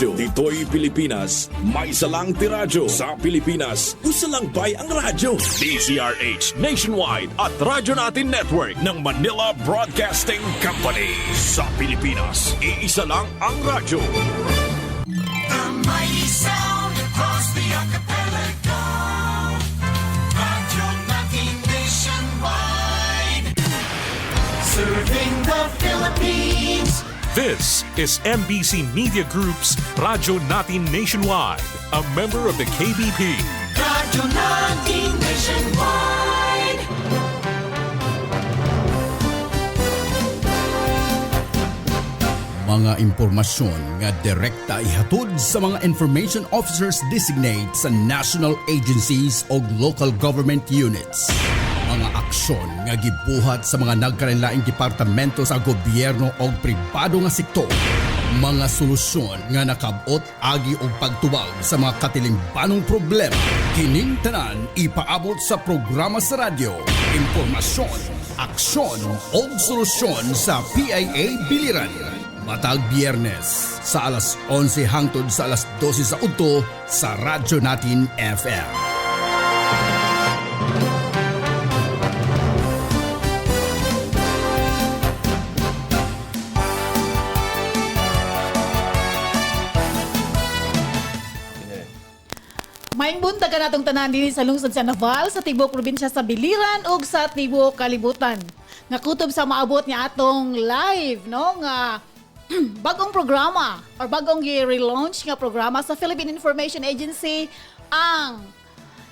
radyo. Dito'y Pilipinas, may salang tiradyo. Sa Pilipinas, usalang bay ang radyo. DZRH Nationwide at Radyo Natin Network ng Manila Broadcasting Company. Sa Pilipinas, iisa lang ang radyo. The mighty sound across the archipelago. Radyo Natin Nationwide. Serving the Philippines. This is MBC Media Group's Radyo Natin Nationwide, a member of the KBP. Radyo Natin Nationwide. Mga impormasyon nga direkta ihatod sa mga information officers designate sa national agencies o local government units. Mga aksyon nga gibuhat sa mga nagkalain-laing departamento sa gobyerno o pribado nga sektor. Mga solusyon nga nakabot agi og pagtubag sa mga katilingbanong problema. Kining tanan ipaabot sa programa sa radyo. Impormasyon, aksyon o solusyon sa PIA Biliran. Matag Biyernes sa alas 11 hangtod sa alas 12 sa udto sa Radyo Natin FM. Maing buntag ka natong tanan din sa lungsod sa Naval, sa tibok probinsya sa Biliran ug sa tibok kalibutan. Nga kutob sa maabot niya atong live no nga bagong programa or bagong i-relaunch nga programa sa Philippine Information Agency ang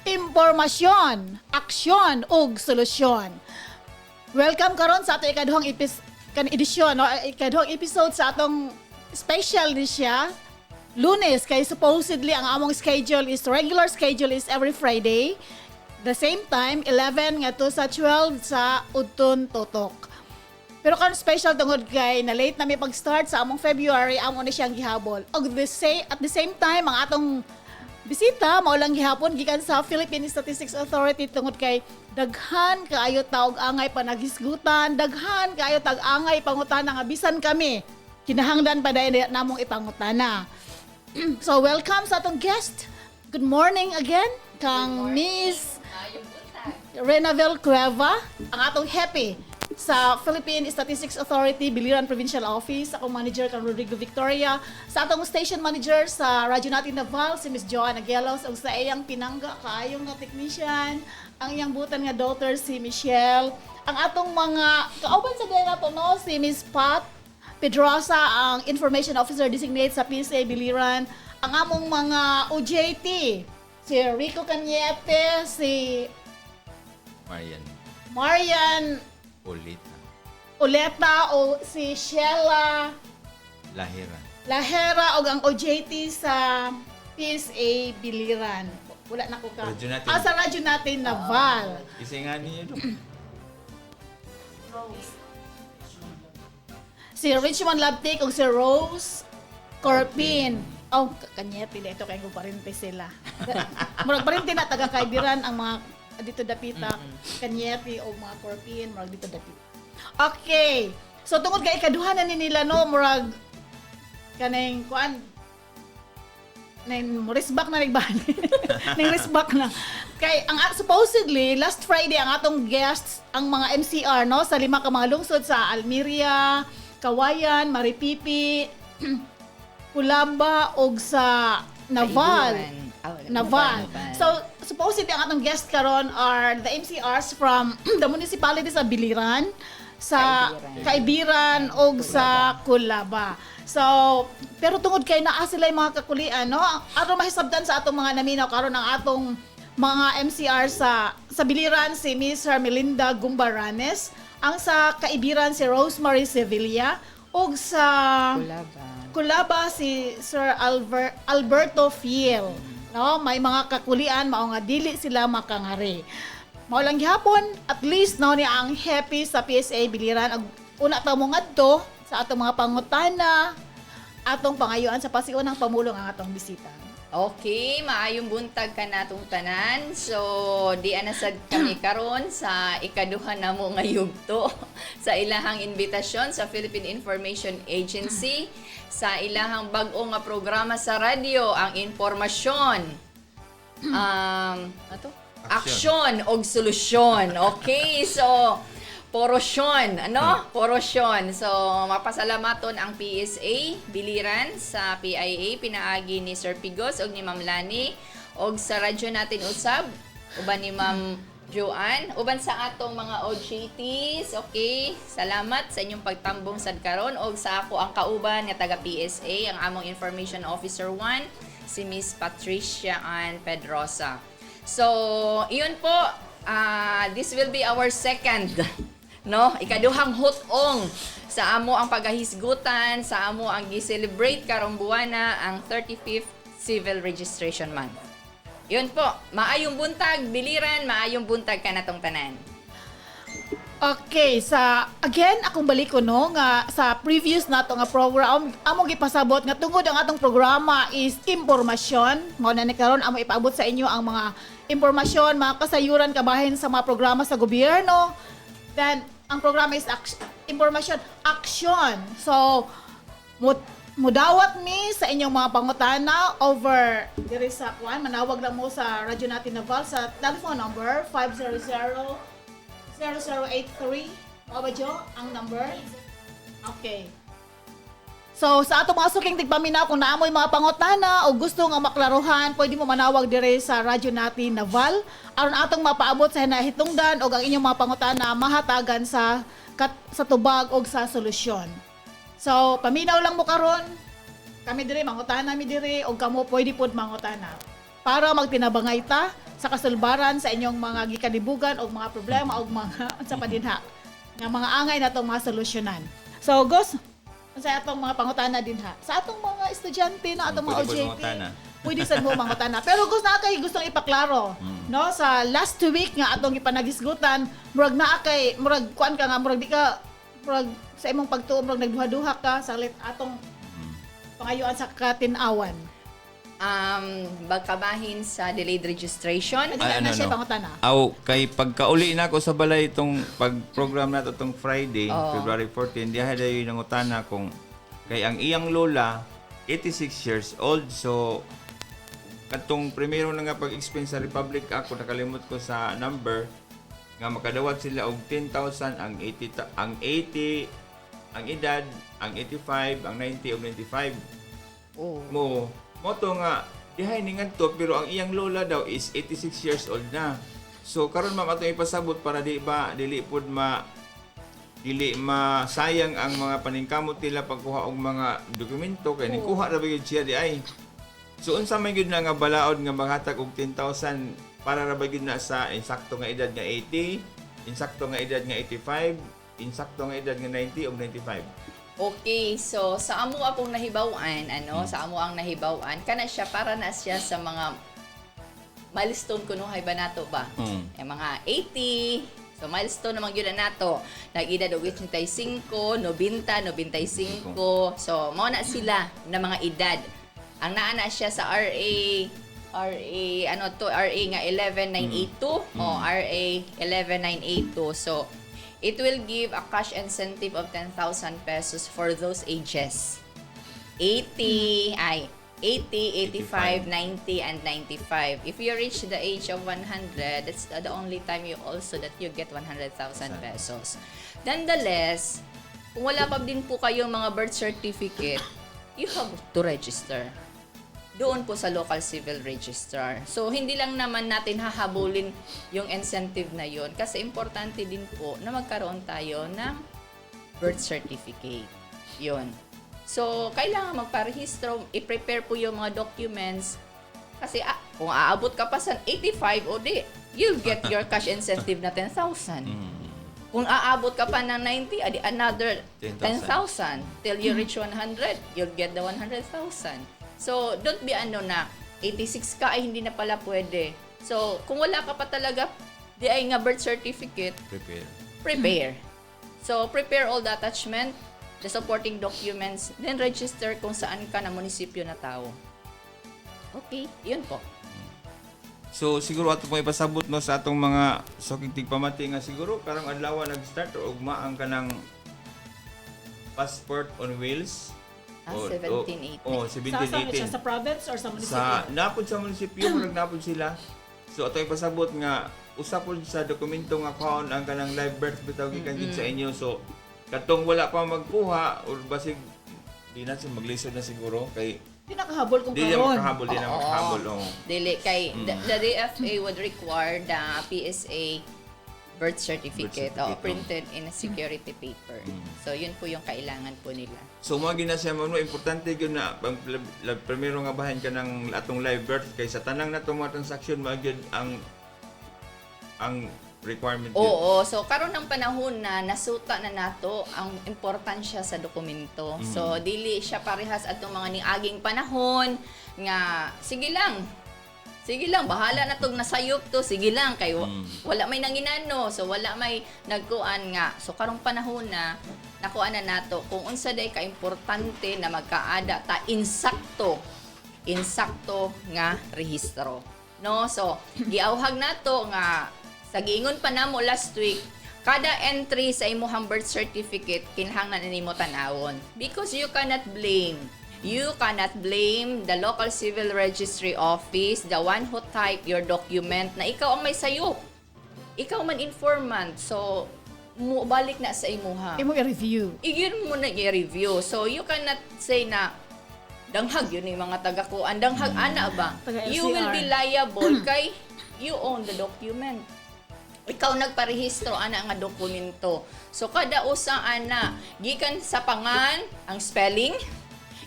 Impormasyon, Aksyon ug Solusyon. Welcome karon sa atong ikaduhang edisyon no, ikaduhang episode sa atong special ni siya. Lunes, kay supposedly ang among regular schedule is every Friday. The same time, 11 nga to sa 12 sa Udton Totok. Pero kan special tungod kay na late na may pag-start sa among February, amo ni siyang gihabol. At the same time, ang atong bisita mao lang gihapon gikan sa Philippine Statistics Authority tungod kay daghan kaayo taog angay panaghisgutan, daghan kaayo tag angay pangutana nga bisan kami kinahanglan pa dahil namong ipangutana. So, welcome sa atong guest. Good morning again, kang Miss Renavel Cueva, ang atong happy sa Philippine Statistics Authority, Biliran Provincial Office. Akong manager kang Rodrigo Victoria. Sa atong station manager sa Radyo Natin Naval, si Miss Joanna Gelos. Ug sa iyang pinangga, kaayong nga technician. Ang iyang butan nga daughter, si Michelle. Ang atong mga kauban sa gaya nato, no, si Miss Pat Pedrosa, ang Information Officer Designate sa PSA Biliran. Ang among mga OJT, si Rico Cañete, si Marian Oleta o si Sheila Lahera o ang OJT sa PSA Biliran. Wala na ko ka. Sa radyo natin, Naval. Isa nga niyo doon. Si Richmond Labtic o si Rose Corpin. Oh, kanyete na ito kaya kung parente sila. Murag parente na taga Kaibiran ang mga dito dapita. Kanyete o mga Corpin, murag dito dapita. Okay. So tungod kay ikaduhanan ni nila no, murag kaneng kuan nang risbak na nagbani. Nang risbak na. Kay ang supposedly last Friday ang atong guests ang mga MCR no sa 5 ka mga lungsod sa Almeria, Kawayan, Maripipi, Culaba og sa Naval. Naval. So supposedly ang atong guest karon are the MCRs from the municipalities of Biliran, sa Kaibiran og sa Culaba. So, pero tungod kay naa sila yung mga kakulian, no? Aron mahisabtan sa atong mga naminaw karon ang atong mga MCR sa Biliran si Miss Hermelinda Gumbaranes, ang sa Kaibiran si Rosemary Sevilla, ug sa Culaba si Sir Alberto Fiel. No, may mga kakulian mao nga dili sila makangari. Mao lang gihapon, at least no ni ang happy sa PSA Biliran. Una ta mo ngadto sa atong mga pangutana, atong pangayuan sa pasiunang pamulong ang atong bisita. Okay, maayong buntag ka natong tanan. So, di anasad kami karon sa ikaduha na mo nga yugto sa ilahang invitasyon sa Philippine Information Agency sa ilahang bag-o nga programa sa radyo, ang impormasyon. Ato? Aksyon og solusyon. Okay, so porosyon, Porosyon. So, mapasalamaton ang PSA, biliran sa PIA, pinaagi ni Sir Pigos og ni Ma'am Lani, og sa radyo natin usab, uban ni Ma'am Joanne, uban sa atong mga OJTs, okay? Salamat sa inyong pagtambong sad karon og sa ako ang kauban nga taga PSA, ang among Information Officer 1, si Miss Patricia Ann Pedrosa. So, iyon po, this will be our second ikaduhang hutong sa amo ang pagahisgutan, sa amo ang gi-celebrate karong buwana ang 35th Civil Registration Month. Yun po, maayong buntag, biliran, maayong buntag ka natong tanan. Okay, again akong balik ko nga sa previous nato nga program among gipasabot nga tungod ang atong programa is impormasyon. Mao na ni karon amo ipaabot sa inyo ang mga impormasyon, mga kasayuran kabahin sa mga programa sa gobyerno. Then ang programa is impormasyon, action. So mudawat mi sa inyong mga pangutana over diri sa manawag lang mo sa radyo natin Naval sa telephone number 500-0083. Mga ba, Jo? Ang number? Okay. So, sa ato mga suking tigpaminaw, kung naamoy mga pangutana o gusto nga maklaruhan, pwede mo manawag dire sa radyo natin Naval. Aron atong mapaabot sa hinahitungdan o ang inyong mga pangutana mahatagan sa tubag o sa solusyon. So, paminaw lang mo karon. Kami dire, mangutana mi dire, o kamo pwede pod mangutana. Para magtinabangay ta sa kasulbaran sa inyong mga gikalibugan o mga problema o mga sa padinha nga mga angay natong mga solusyonan. So, Gos, sa atong mga pangutana din ha. Sa atong mga estudyante na atong mga OJT, pwede sa mo mangutana. Pero Gos, na kay gustong ipaklaro, no? Sa last week nga atong ipanagisgutan, murag na kay murag kuan ka nga murag di ka murag sa imong pagtuo murag nagduha-duha ka sa atong pangayuan sa katinawan. Bagkabahin sa delayed registration. Na siya pangutana. Kay pagkauli na ako sa balay itong pag-program na itong Friday, February 14, diha dayo yung nangutana kung kay ang iyang lola 86 years old, so katong primero na nga pag-expense sa Republic ako, nakalimot ko sa number nga makadawat sila og 10,000 ang 80 ang edad, ang 85, ang 90 ug 95. Moto nga dihay ni ngadto pero ang iyang lola daw is 86 years old na. So karon ma'am atong ipasabot para dili masayang ang mga paningkamot nila pagkuha og mga dokumento kay nikuha ra ba gyud siya di ay. So unsa may gyud na nga balaod nga maghatag og 10,000 para ra ba gyud na sa insakto nga edad nga 80, insakto nga edad nga 85, insakto nga edad nga 90 o 95. Okay, so sa amo akong nahibawan, sa amo ang nahibawan, kana siya para na siya sa mga milestone kuno hay ba nato ba? Mga 80. So milestone naman gyud nato. Nag-edad og 85, 90, 95. So mao na sila na mga edad. Ang naa na siya sa RA nga 11982 RA 11982. So it will give a cash incentive of 10,000 pesos for those ages. 80, 85, 90, and 95. If you reach the age of 100, that's the only time you get 100,000 pesos. Nonetheless, kung wala pa din po kayong mga birth certificate, you have to register doon po sa local civil registrar. So, hindi lang naman natin hahabulin yung incentive na yon kasi importante din po na magkaroon tayo ng birth certificate. Yun. So, kailangan magparehistro, i-prepare po yung mga documents kasi kung aabot ka pa sa 85 o di, you'll get your cash incentive na 10,000. Kung aabot ka pa ng 90, another 10,000. Till you reach 100, you'll get the 100,000. So, don't be na 86 ka ay hindi na pala pwede. So, kung wala ka pa talaga, di ay nga birth certificate, prepare. So, prepare all the attachment, the supporting documents, then register kung saan ka na munisipyo na tao. Okay, yun po. So siguro ato pong ipasabot no sa atong mga sukig tigpamati nga siguro karong adlaw nag-start o ugmaan ka ng passport on wheels. 17-18. 17-18. Siya sa province or sa munisipyo? Sa napod sa munisipyo, nagnapod sila. So ato ipasabot nga usapon sa dokumento nga kaon ang kanang live birth bitaw gikan gid sa inyo. So katong wala pa magkuha or basig di na siya maglisod na siguro kay Di nakahabol kung di na karon. makahabol, di na makahabol. Oh. Dili kay the DFA would require the PSA birth certificate, Birth certificate, printed in a security paper. So yun po yung kailangan po nila. So mga gina siya mo importante gyud na primero nga bahin ka ng atong live birth kay sa tanang nato mga transaction magyud ang requirement yun. Oo, so karon ng panahon na nasuta na nato ang importansya sa dokumento. So dili siya parehas atong mga niaging panahon nga sige lang bahala na tong nasayop to, sige lang kay wala may nanginano, so wala may nagkuan nga. So karong panahon na nakuan na nato kung unsa day ka importante na magkaada ta insakto nga rehistro. No, so giawhag nato nga sa giingon pa namo last week, kada entry sa imong birth certificate kinahanglan nimo tanawon because you cannot blame the local civil registry office, the one who type your document na ikaw ang may sayop. Ikaw man informant. So mo balik na sa imuha. Imo i-review. Iyon mo na i-review. So you cannot say na danghag yun yung mga taga-kuan. Danghag ana ba? Taga-LCR. You will be liable kay you own the document. Ikaw nagparehistro ana nga dokumento. So kada usa ana gikan sa pangan ang spelling,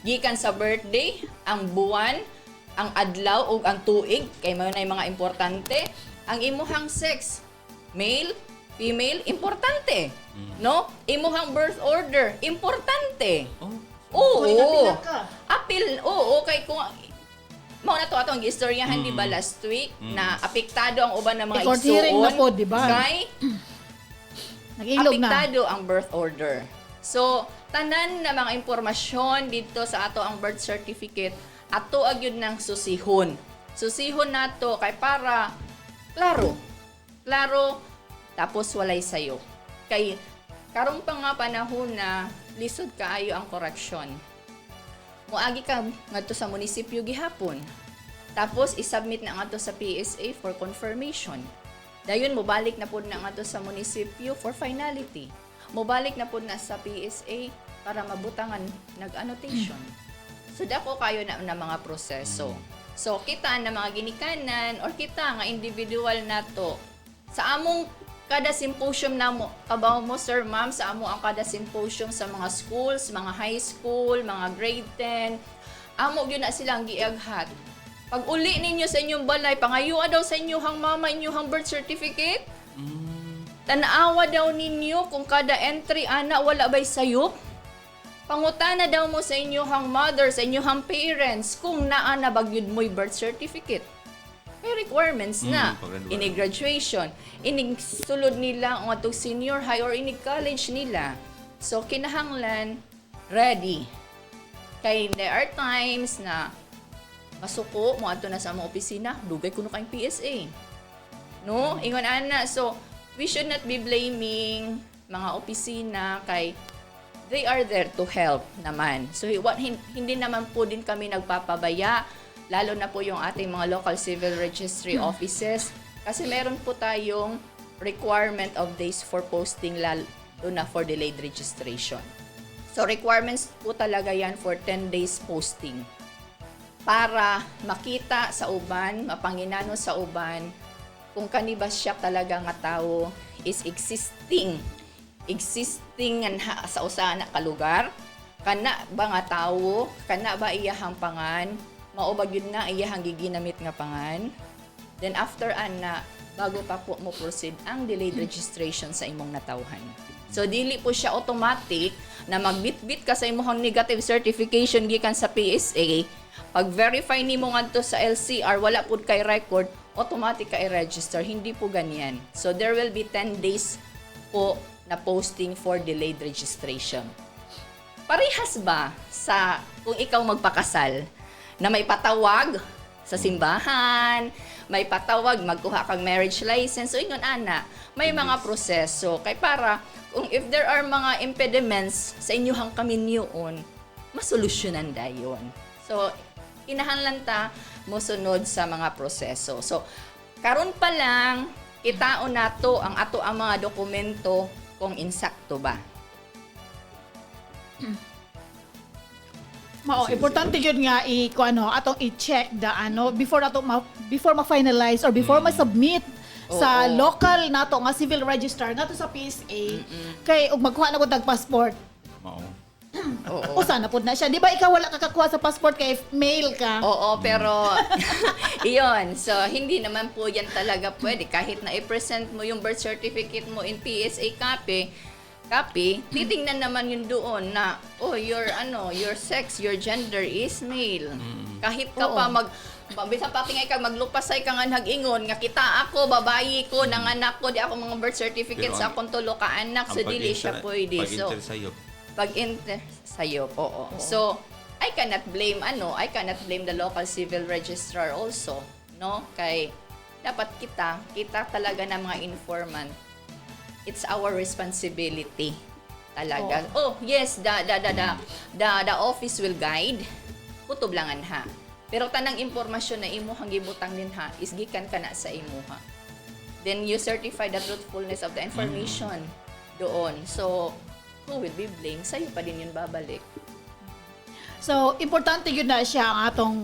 gikan sa birthday, ang buwan, ang adlaw ug ang tuig kay mao nay mga importante. Ang imuhang sex, male, female, importante. No? Imuhang birth order, importante. Oo. Kung apila ka. Apil, oo, kay kung mao na to atong gistoryahan di ba last week na apektado ang uban ng mga Record hearing na po, di ba? Kay Nag-ilog na. apektado ang birth order. So, tanan na mga impormasyon dito sa ato ang birth certificate ato agyud nang susihon. Susihon nato kay para klaro. Tapos walay sayo. Kay karong pa nga panahon na lisod kaayo ang koreksyon. Moagi ka ngadto sa munisipyo gihapon. Tapos isubmit na ngadto sa PSA for confirmation. Dayon mobalik na pud na ngadto sa munisipyo for finality. Mobalik na pud na sa PSA para mabutangan nag-annotation. So dako kayo na mga proseso. So kita na mga ginikanan or kita nga individual nato sa among kada symposium namo, kabaw mo sir ma'am, sa amo ang kada symposium sa mga schools, mga high school, mga grade 10, amo gyud na silang giaghat. Pag uli ninyo sa inyong balay, pangayua daw sa inyong mama inyong birth certificate. Tanawa daw ninyo kung kada entry ana wala bay sayop. Pangutana daw mo sa inyong mother, sa inyong parents kung naa na bagyud mo'y birth certificate. May requirements na. Inig graduation, inig sulod nila ang atong senior high or inig college nila. So, kinahanglan, ready. Kay there are times na masuko mo ato na sa among opisina, dugay kuno kayong PSA. No? Ingon ana. So, we should not be blaming mga opisina kay they are there to help naman. So, hindi naman po din kami nagpapabaya, lalo na po yung ating mga local civil registry offices. Kasi meron po tayong requirement of days for posting, lalo na for delayed registration. So, requirements po talaga yan for 10 days posting. Para makita sa uban, mapanginano sa uban, kung kani ba siya talaga nga tao is existing sa usa na kalugar, kana ba nga tawo, kana ba iyahang pangan, mao ba gyud na iyahang giginamit nga pangan. Then after ana, bago pa po mo proceed ang delayed registration sa imong natawhan. So dili po siya automatic na magbitbit ka sa imong negative certification gikan sa PSA. Pag verify nimo ngadto sa LCR wala pud kay record, automatic ka i-register. Hindi po ganyan. So there will be 10 days po na posting for delayed registration. Parehas ba sa kung ikaw magpakasal na may patawag sa simbahan, may patawag, magkuha kang marriage license. So, ingon, ana, may mga proseso. Kay para, kung if there are mga impediments sa inyuhang kaminyoon, masolusyonan dayon. So, kinahanglan ta mosunod sa mga proseso. So, karon pa lang, kitaon nato ang ato ang mga dokumento kung insakto ba. Importante yun nga atong i-check before ma-finalize or before ma-submit sa local nato nga civil register nato sa PSA kay ug magkuha na ko tag passport. Oo. O sana pud na siya. Di ba ikaw wala ka kakuha sa passport kay male ka? Oo, pero iyon. So, hindi naman po yan talaga pwede. Kahit na i-present mo yung birth certificate mo in PSA copy, titingnan naman yun doon na, your sex, your gender is male. Kahit ka pa bisa pa tingay ka maglupasay ka nga nag-ingon nga kita ako babayi ko nanganak ko di ako mga birth certificate Pero sa akong tulo ka anak so dili siya pwede. So pag-enter sayop, oo. So, I cannot blame the local civil registrar also, no? Kay dapat kita talaga na mga informant. It's our responsibility talaga. Oh, yes, the office will guide. Kutob langan ha. Pero tanang impormasyon na imuhang gibutang din ha is gikan kana sa imuha. Then you certify the truthfulness of the information doon. So, who will be blamed? Sa'yo pa din yun babalik. So, importante yun na siya ang atong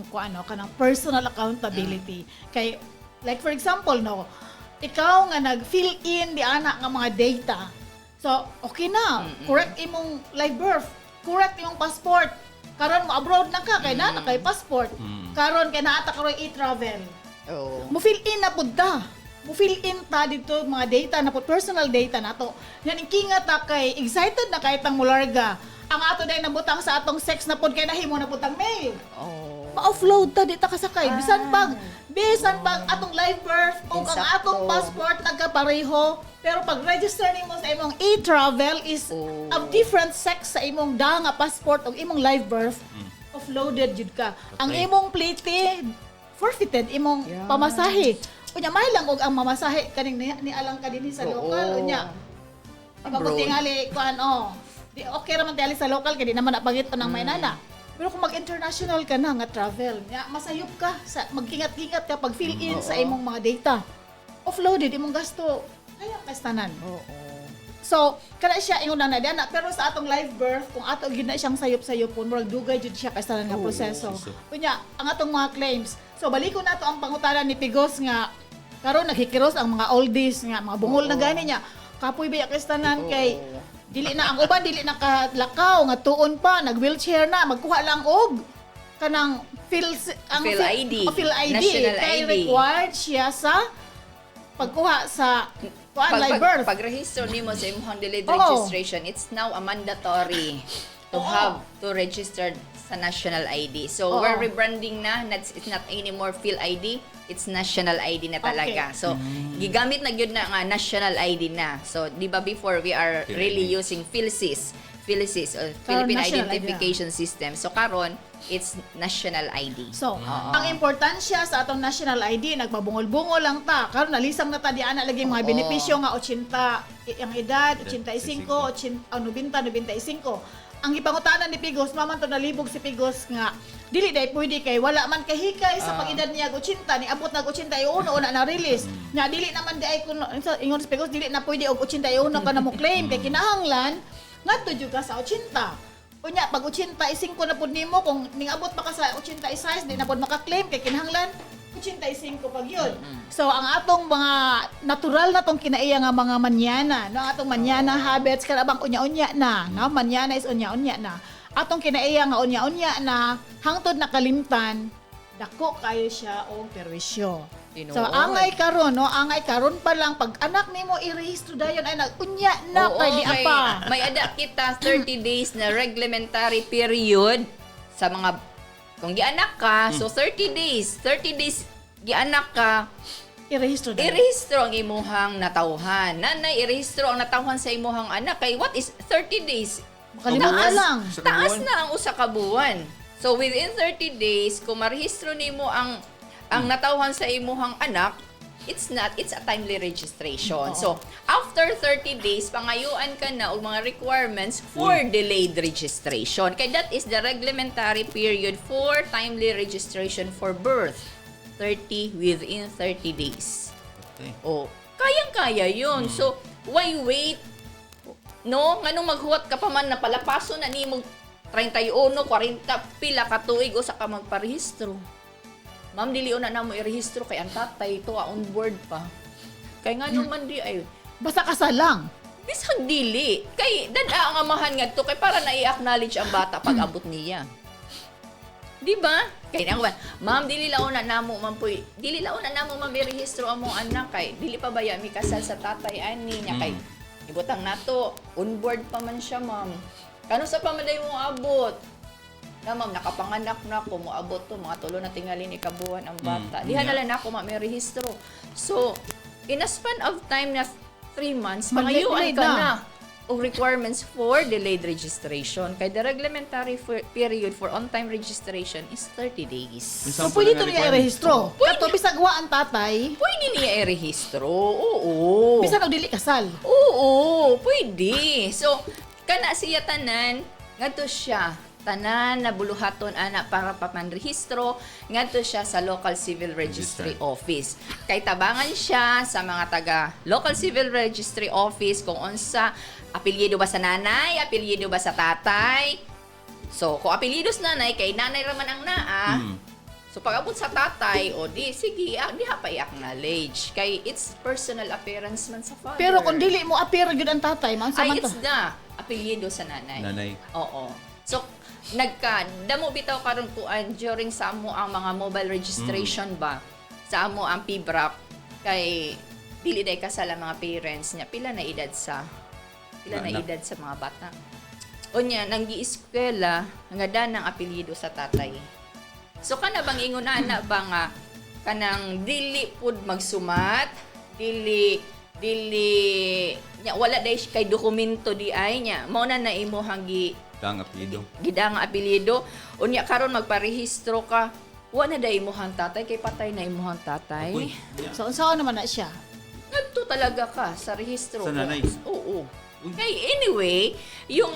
kanang personal accountability. Kay, like for example, ikaw nga nag-fill in di anak nga mga data. So, okay na. Correct imong live birth. Correct imong passport. Karon mo abroad na ka kay na kay passport. Karon kay naata ka i-travel. Oh. Mo fill in na pud ta. Mo fill in ta dito mga data na po personal data nato. Yan ikinga ta kay excited na kay tang mularga. Ang ato day nabutang sa atong sex na pod kay nahimo na putang mail. Oh. Ma-offload ta dita kasakay bisan pag atong live birth o ang Insakto. atong passport nagkapareho pero pag register nimo sa imong e-travel is a different sex sa imong nga passport o imong live birth offloaded jud ka. Ang imong plate forfeited imong pamasahe. Unya may lang og ang mamasahe kaning ni alang ka dinhi sa lokal unya. Abroad. Tingali kuan di okay ra man tingali sa lokal kay di naman napangit ng Maynana. Pero kung mag-international ka na nga travel, masayop ka sa magkingat-kingat ka pag fill in sa imong mga data. Offloaded imong gasto. Kaya kastanan. So, kana siya ingon na diana pero sa atong live birth kung ato gid na siyang sayop-sayopon, murag dugay jud siya kastanan nga proseso. Kunya, ang atong mga claims. So, balikon nato ang pangutanan ni Pigos nga karon naghikiros ang mga oldies nga mga bungol na gani niya. Kapoy biya kastanan kay dili na ang uban dili na kalakaw nga tuon pa nag-wheelchair na magkuha lang og kanang Phil ID. Phil ID National kay ID. required siya sa pagkuha sa live birth. Pag-register nimo sa imong delayed Oo. registration, it's now a mandatory to have to register sa national ID. So, we're rebranding na. It's not anymore Phil ID. It's national ID na talaga. Okay. So, gigamit na gyud na nga national ID na. So, di ba before we are really using PhilSys or Philippine national Identification System. So, karon it's national ID. So, ang importansya sa atong national ID, nagpabungol-bungol lang ta. Karon nalisang na ta di ana lagi mga benepisyo nga 80 ang edad, 85, 90, 95. Ang ipangutanan ni Pigos, maman to nalibog si Pigos nga dili day pwede kay wala man kahikay sa pag-edad niya 80 ni abot na 81 una na release. Nya dili naman di ay kun ingon si Pigos dili na pwede og 81 ka na mo claim kay kinahanglan ngadto jud ka sa 80. Unya pag 85 na pud nimo kung ningabot pa ka sa 86 di na pud maka-claim kay kinahanglan 85 pag yun. So ang atong mga natural na tong kinaiya nga mga manyana, no atong manyana habits karabang unya-unya na, no manyana is unya-unya na. Atong kinaiya nga unya-unya na hangtod nakalimtan dako kayo siya og perwisyo. So angay karon pa lang pag anak nimo irehistro dayon ay nagunya na kay di apa. May ada kita 30 days na reglementary period sa mga kung gianak ka, so 30 days gianak ka, Irehistro dayon. irehistro ang imuhang natawhan. Nanay, irehistro ang natawhan sa imuhang anak. Kay what is 30 days? Makalimutan lang. Taas na ang usa ka buwan. So within 30 days, kung marehistro nimo ang ang natawhan sa imuhang anak, it's a timely registration. So, after 30 days, pangayuan ka na og mga requirements for delayed registration. Kaya that is the reglementary period for timely registration for birth. 30 within 30 days. Okay. Oh, kayang-kaya yun. So, why wait? No? Nganong maghuwat ka pa man na palapaso na ni mo 31, 40, pila ka tuig o sa ka magparehistro. Ma'am, dili na mo irehistro kay ang tatay ito on board pa. Kay nga naman di ay Basta kasal lang. bisag dili. Kay dada ang amahan nga to kay para na i-acknowledge ang bata pag abot niya. Di ba? Kay nang ma'am, dili launa namo man puy. Dili launa namo ma'am irehistro among anak kay dili pa baya mi kasal sa tatay ani niya kay ibutang nato on board pa man siya, ma'am. Kano sa pamaday mo abot? Na ma'am, nakapanganak na ako, moabot to, mga tulo na tingali ni kabuhan ang bata. Diha na lang ako, ma'am, may rehistro. So, in a span of time na 3 months, pangayuan ka na og requirements for delayed registration. Kaya the reglementary period for on-time registration is 30 days. So, pwede ito niya i-rehistro. Kato, bisag wa ang tatay, Pwede niya i-rehistro. Oo. bisag og dili kasal. Oo, pwede. So, kana siya tanan, ngadto siya tanan na buluhaton ana para papanrehistro, ngadto siya sa local civil registry office. Kay tabangan siya sa mga taga local civil registry office kung unsa apelyido ba sa nanay, apelyido ba sa tatay. So, kung apelyido sa nanay kay nanay raman ang naa, so pag abot sa tatay, o di sige, di ha pa i-acknowledge kay it's personal appearance man sa father. Pero kung dili mo appear gyud ang tatay, man sa man ay to. it's na apelyido sa nanay. Nanay. Oo. So, damo bitaw karon kuan during sa amo ang mga mobile registration ba sa amo ang PBRAP kay dili day kasal ang mga parents niya pila na edad sa mga bata. Unya nang gieskwela nga danang apelyido sa tatay. So kana bang ingon na ba nga kanang dili pud magsumat, dili nya wala day kay dokumento di ay nya mao na imuhang Dang apelyido. gidang apelyido unya karon magparehistro ka wa na day imuhang tatay kay patay na imuhang tatay. Uy, So, unsaon naman na siya? Ngadto talaga ka sa rehistro. Sa nanay. Oo. Kay anyway, yung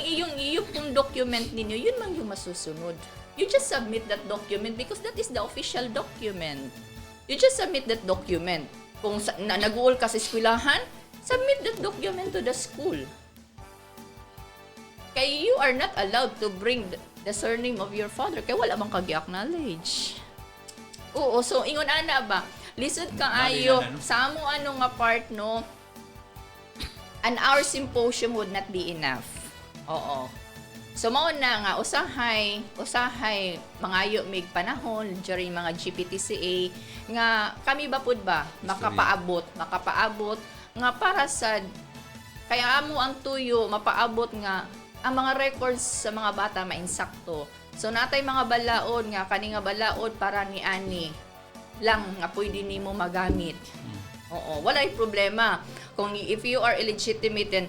pong document ninyo, yun man yung masusunod. You just submit that document because that is the official document. You just submit that document. Kung nag-uol ka sa eskwelahan, submit that document to the school. Kay you are not allowed to bring the surname of your father kay wala man kag acknowledge. Oo, so ingon ana ba? Lisod kang ayo sa amo ano nga part no. An hour symposium would not be enough. Oo. So mao na nga usahay mangayo mig panahon during mga GPTCA nga kami ba pud ba makapaabot nga para sa kaya amo ang tuyo mapaabot nga ang mga records sa mga bata mainsakto. So natay mga balaod nga kani nga balaod para ni ani lang nga pwede nimo magamit. Oo, walay problema. Kung if you are illegitimate and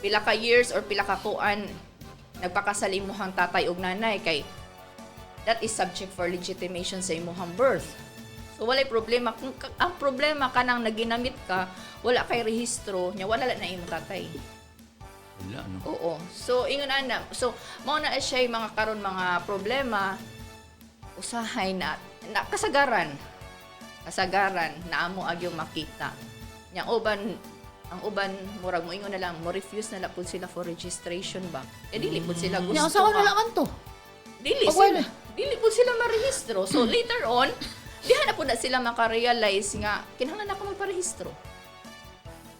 pila ka years or pila ka kuan nagpakasal imuhang tatay ug nanay kay that is subject for legitimation sa imuhang birth. So walay problema. Kung ang problema kanang naginamit ka, wala kay rehistro, nya wala na imong tatay. Wala, no? Oo. So, ingon ana. So, mao na siya yung mga karon mga problema usahay na kasagaran na amo agyong makita. Nya ang uban murag mo ingon na lang mo refuse na lang pud sila for registration ba. Dili pud sila gusto. Nya usawa na lang man to. Dili pud sila marehistro. So later on, diha na pud na sila maka-realize nga kinahanglan ako magparehistro.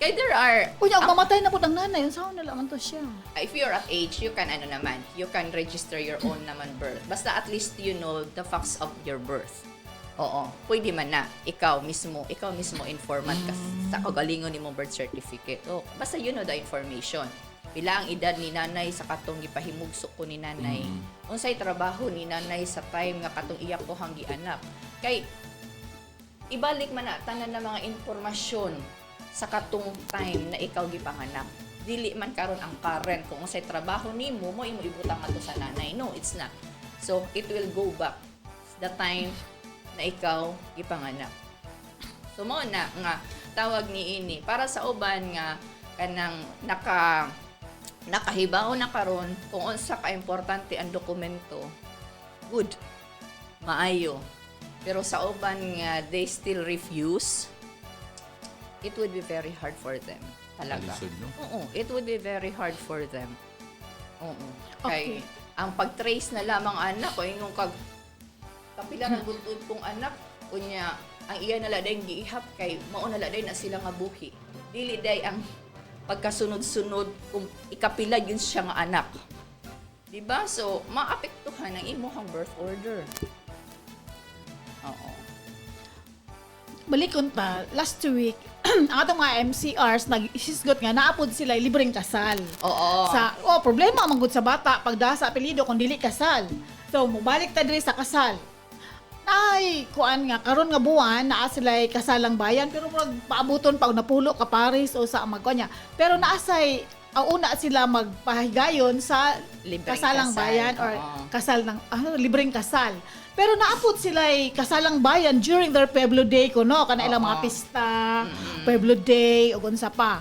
Kaya there are Unya, mamatay na po ang nanay, unsaon na lang man to siya. if you're at age, you can you can register your own naman birth. Basta at least you know the facts of your birth. Oo, pwede man na. Ikaw mismo informant ka sa kagalingon ni mong birth certificate. Oh, basta you know the information. Pila ang edad ni nanay sa katong gipahimugsok ko ni nanay. Unsay trabaho ni nanay sa time nga katong iya ko hang gianak. Kay ibalik man na tanan ng mga impormasyon sa katong time na ikaw gipanganak. Dili man karon ang current kung unsay trabaho nimo mo imo ibutang ato sa nanay. No, it's not. So it will go back the time na na ikaw ipanganak. So mo na nga tawag ni ini para sa uban nga kanang nakahibaw na karon kung unsa ka importante ang dokumento. Good. Maayo. Pero sa uban nga they still refuse, it would be very hard for them. Talaga. Alisod, no? Oo, it would be very hard for them. Oo. Okay. Kay ang pag-trace na lamang anak o yung kapila ng buntod kong anak unya ang iya nala day giihap kay mao nala day na sila nga buhi. Dili day ang pagkasunod-sunod kung ikapila yun siya nga anak. Diba? So, maapektuhan ang imuhang birth order. Oo. Balikon pa, last week, ang atong mga MCRs, nag-isisgot nga, naapod sila libreng kasal. Oo. Problema manggod sa bata, pagdasa apelido kung dili kasal. So, mubalik ta diri sa kasal. Ay, kuan nga, karon nga buwan, naa sila'y kasalang bayan, pero paabuton pag napulo ka Paris o sa magkuan niya. Pero naasay, una sila magpahigayon sa Libreng kasalang kasal, bayan or oo. kasal ng libreng kasal. Pero naapod sila'y kasalang bayan during their Pueblo Day ko, no? Kana ilang mga pista, Pueblo Day, o gunsa pa.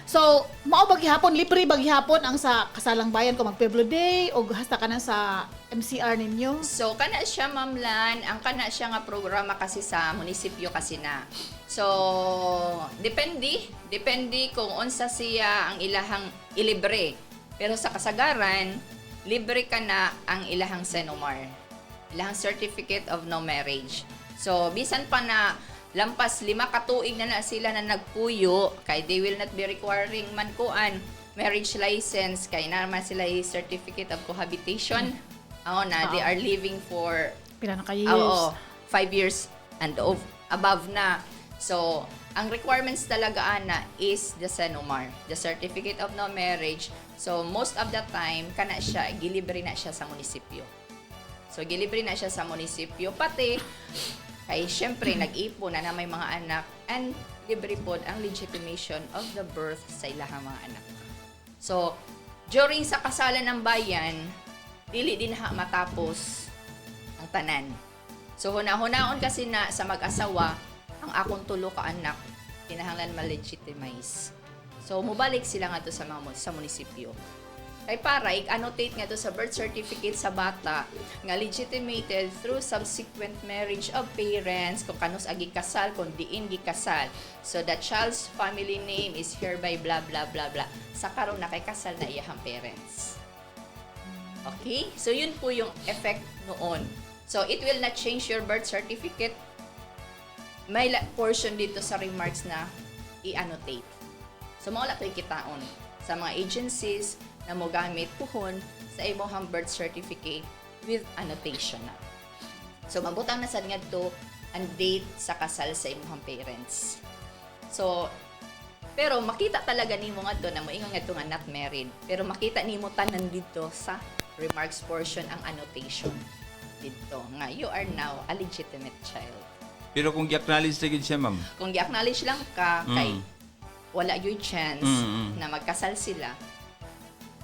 So, mao baghihapon, libre baghihapon ang sa kasalang bayan ko mag Pueblo Day o hasta kana sa MCR ninyo. So, kana siya, Ma'am Lan, ang kana siya nga programa kasi sa munisipyo kasi na. So, depende kung unsa siya ang ilahang ilibre. Pero sa kasagaran, libre ka na ang ilahang Senomar. Ilahang Certificate of No Marriage. So, bisan pa na lampas 5 katuig na sila na nagpuyo, kay they will not be requiring man kuan marriage license, kay naman sila certificate of cohabitation. They are living for Pila na ka years. 5 years and above na. So, ang requirements talaga ana is the Senomar, the Certificate of No Marriage. So, most of the time, kana siya, gilibre na siya sa munisipyo. So, gilibre na siya sa munisipyo. Pati, kay syempre, nag-ipon na may mga anak and libre po ang legitimation of the birth sa ilahang mga anak. So, during sa kasalan ng bayan, dili din matapos ang tanan. So, hunaon kasi na sa mag-asawa, ang akong tulo ka anak, kinahanglan ma-legitimize. So, mubalik sila nga to sa munisipyo. Kay para i-annotate nga to sa birth certificate sa bata nga legitimated through subsequent marriage of parents kung kanos agi kasal, kung diin gikasal. So the child's family name is hereby blah blah blah blah. Sa karon na kay kasal na iyahang parents. Okay? So yun po yung effect noon. So it will not change your birth certificate. May portion dito sa remarks na i-annotate. So mao la to'y kitaon sa mga agencies na mo gamit puhon sa imong birth certificate with annotation na. So, mabutang na sad ngadto ang date sa kasal sa imong parents. So, pero makita talaga nimo ngadto na moingon ngadto nga not married. Pero makita nimo tanan dito sa remarks portion ang annotation dito nga you are now a legitimate child. Pero kung i-acknowledge na gid siya, ma'am. Kung i-acknowledge lang ka kay wala yung chance na magkasal sila,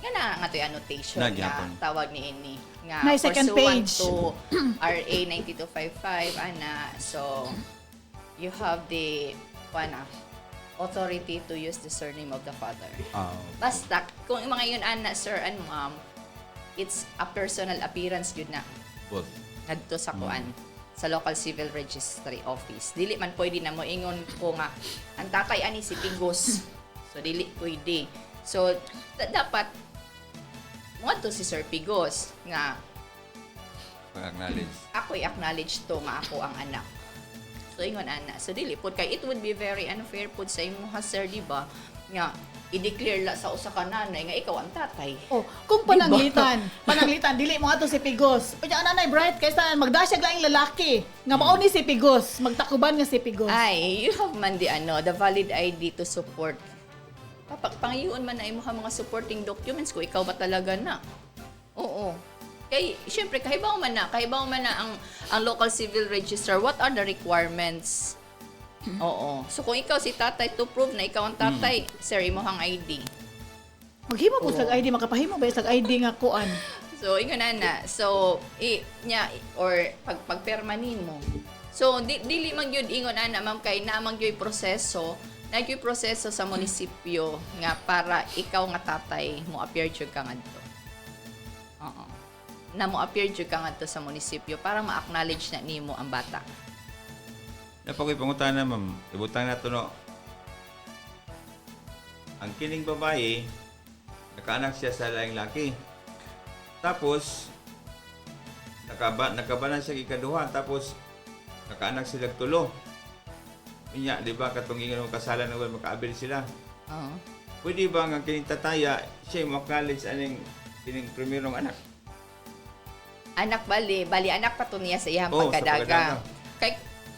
nga na ito yung annotation nga tawag ni ini nga may second page to RA 9255 ana. So you have the authority to use the surname of the father. Basta kung mga yun ana sir and ma'am, it's a personal appearance yun na Both. ngadto sa kuan sa local civil registry office. Dili man pwede na mo ingon ko nga ang tatay ani si Pigos. So dili pwede. So dapat mo to si Sir Pigos nga Pag-acknowledge. ako i-acknowledge to nga ako ang anak. So ingon ana. So dili pod kay it would be very unfair pod sa imong sir, di ba? Nga i-declare la sa usa ka nanay nga ikaw ang tatay. Kung pananglitan, dili mo ato si Pigos. Unya nanay Bright kaysa magdasyag lang yung lalaki. Nga mao ni si Pigos, magtakuban nga si Pigos. Ay, you have man the valid ID to support. Pangiyon man na imo mga supporting documents ko ikaw ba talaga na. Oo. Kay syempre kahibaw man na ang local civil registrar what are the requirements. Oo. So kung ikaw si tatay to prove na ikaw ang tatay, sir, imong ID. Maghimo po sa ID, makapahimo ba sa ID nga kuan? So ingon na. So or pagperma nimo. So dili man gyud ingon ana ma'am kay namang gyud proseso, nagyoy proseso sa munisipyo nga para ikaw nga tatay mo appear jud ka ngadto. Oo. Na mo appear jud ka ngadto sa munisipyo para ma-acknowledge na nimo ang bata. Napakoy pangutana, ma'am. Ibutang na to, no. Ang kining babae, nakaanak siya sa laing laki. Tapos, nakabanan siya ikaduha. Tapos, nakaanak sila tulo. Inya, di ba, katong ingon ng kasalan na makaabil sila. Oo. Pwede ba nga kining tataya, siya mag-college aning kining primerong anak? Anak bali anak pa to niya sa iyang Oo, sa pagkadaga. pagkadaga. Kay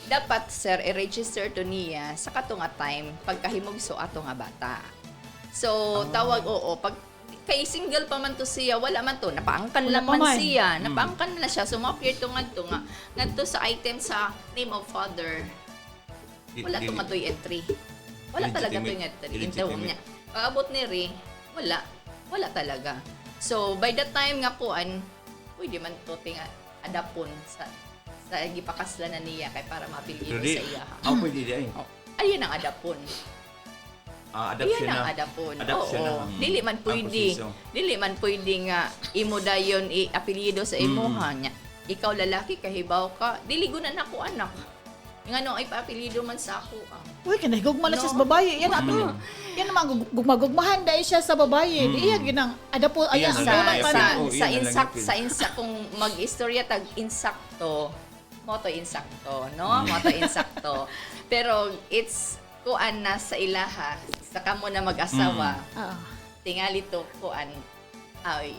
dapat sir i-register to niya sa kato nga time pagkahimog so ato nga bata. So tawag pag kay single pa man to siya, wala man to, napaangkan Wala lang pa man man. siya, napaangkan na siya, sumapir to ngadto sa item sa name of father. Wala to matoy entry. Wala talaga to entry. Intawon niya. Paabot ni Ri, wala talaga. So by the time nga kuan, pwede man to tinga adapon sa gipakaslan na niya kay para mapilyo Pero sa di, iya. pwede di ay. Ayun ang adapon. Adoption Iyan na. ang adapon. Adoption na. Oo. Dili man pwede. proseso. Dili man pwede nga imo dayon i-apelyido sa imuha niya. Ikaw lalaki kahibaw ka, dili guna nako anak. Nga no ay paapelyido man sa ako. Uy, kanay gugma na siya sa No. babae. Yan ato. Yan naman gugmagugmahan dahil siya sa babae. Di iya ginang adapo ayan Iyan ang na lang, unang iyan kanan. na. sa yun na lang yun. sa insak kung mag-istorya tag insakto, moto insakto, no? Moto insakto. Pero it's kuan na sa ilaha sa kamo na mag-asawa. Ah. Tingali to kuan ay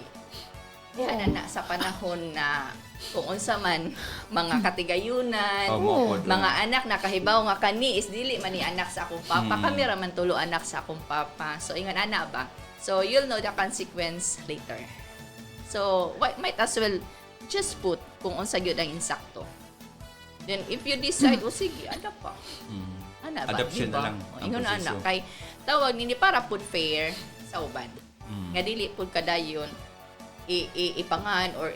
diha na sa panahon na kung unsa man mga katigayunan, Mokod, mga anak nakahibaw nga kani is dili man ni anak sa akong papa, kami ra man tulo anak sa akong papa. So ingon ana ba? So you'll know the consequence later. So might as well just put kung unsa gyud ang insakto. Then if you decide, o sige, ada pa. Ana ba? Adoption Diba? na lang ang Ingon na proseso. ana kay tawag nini para put fair sa uban. Nga dili pud kadayon ipangan or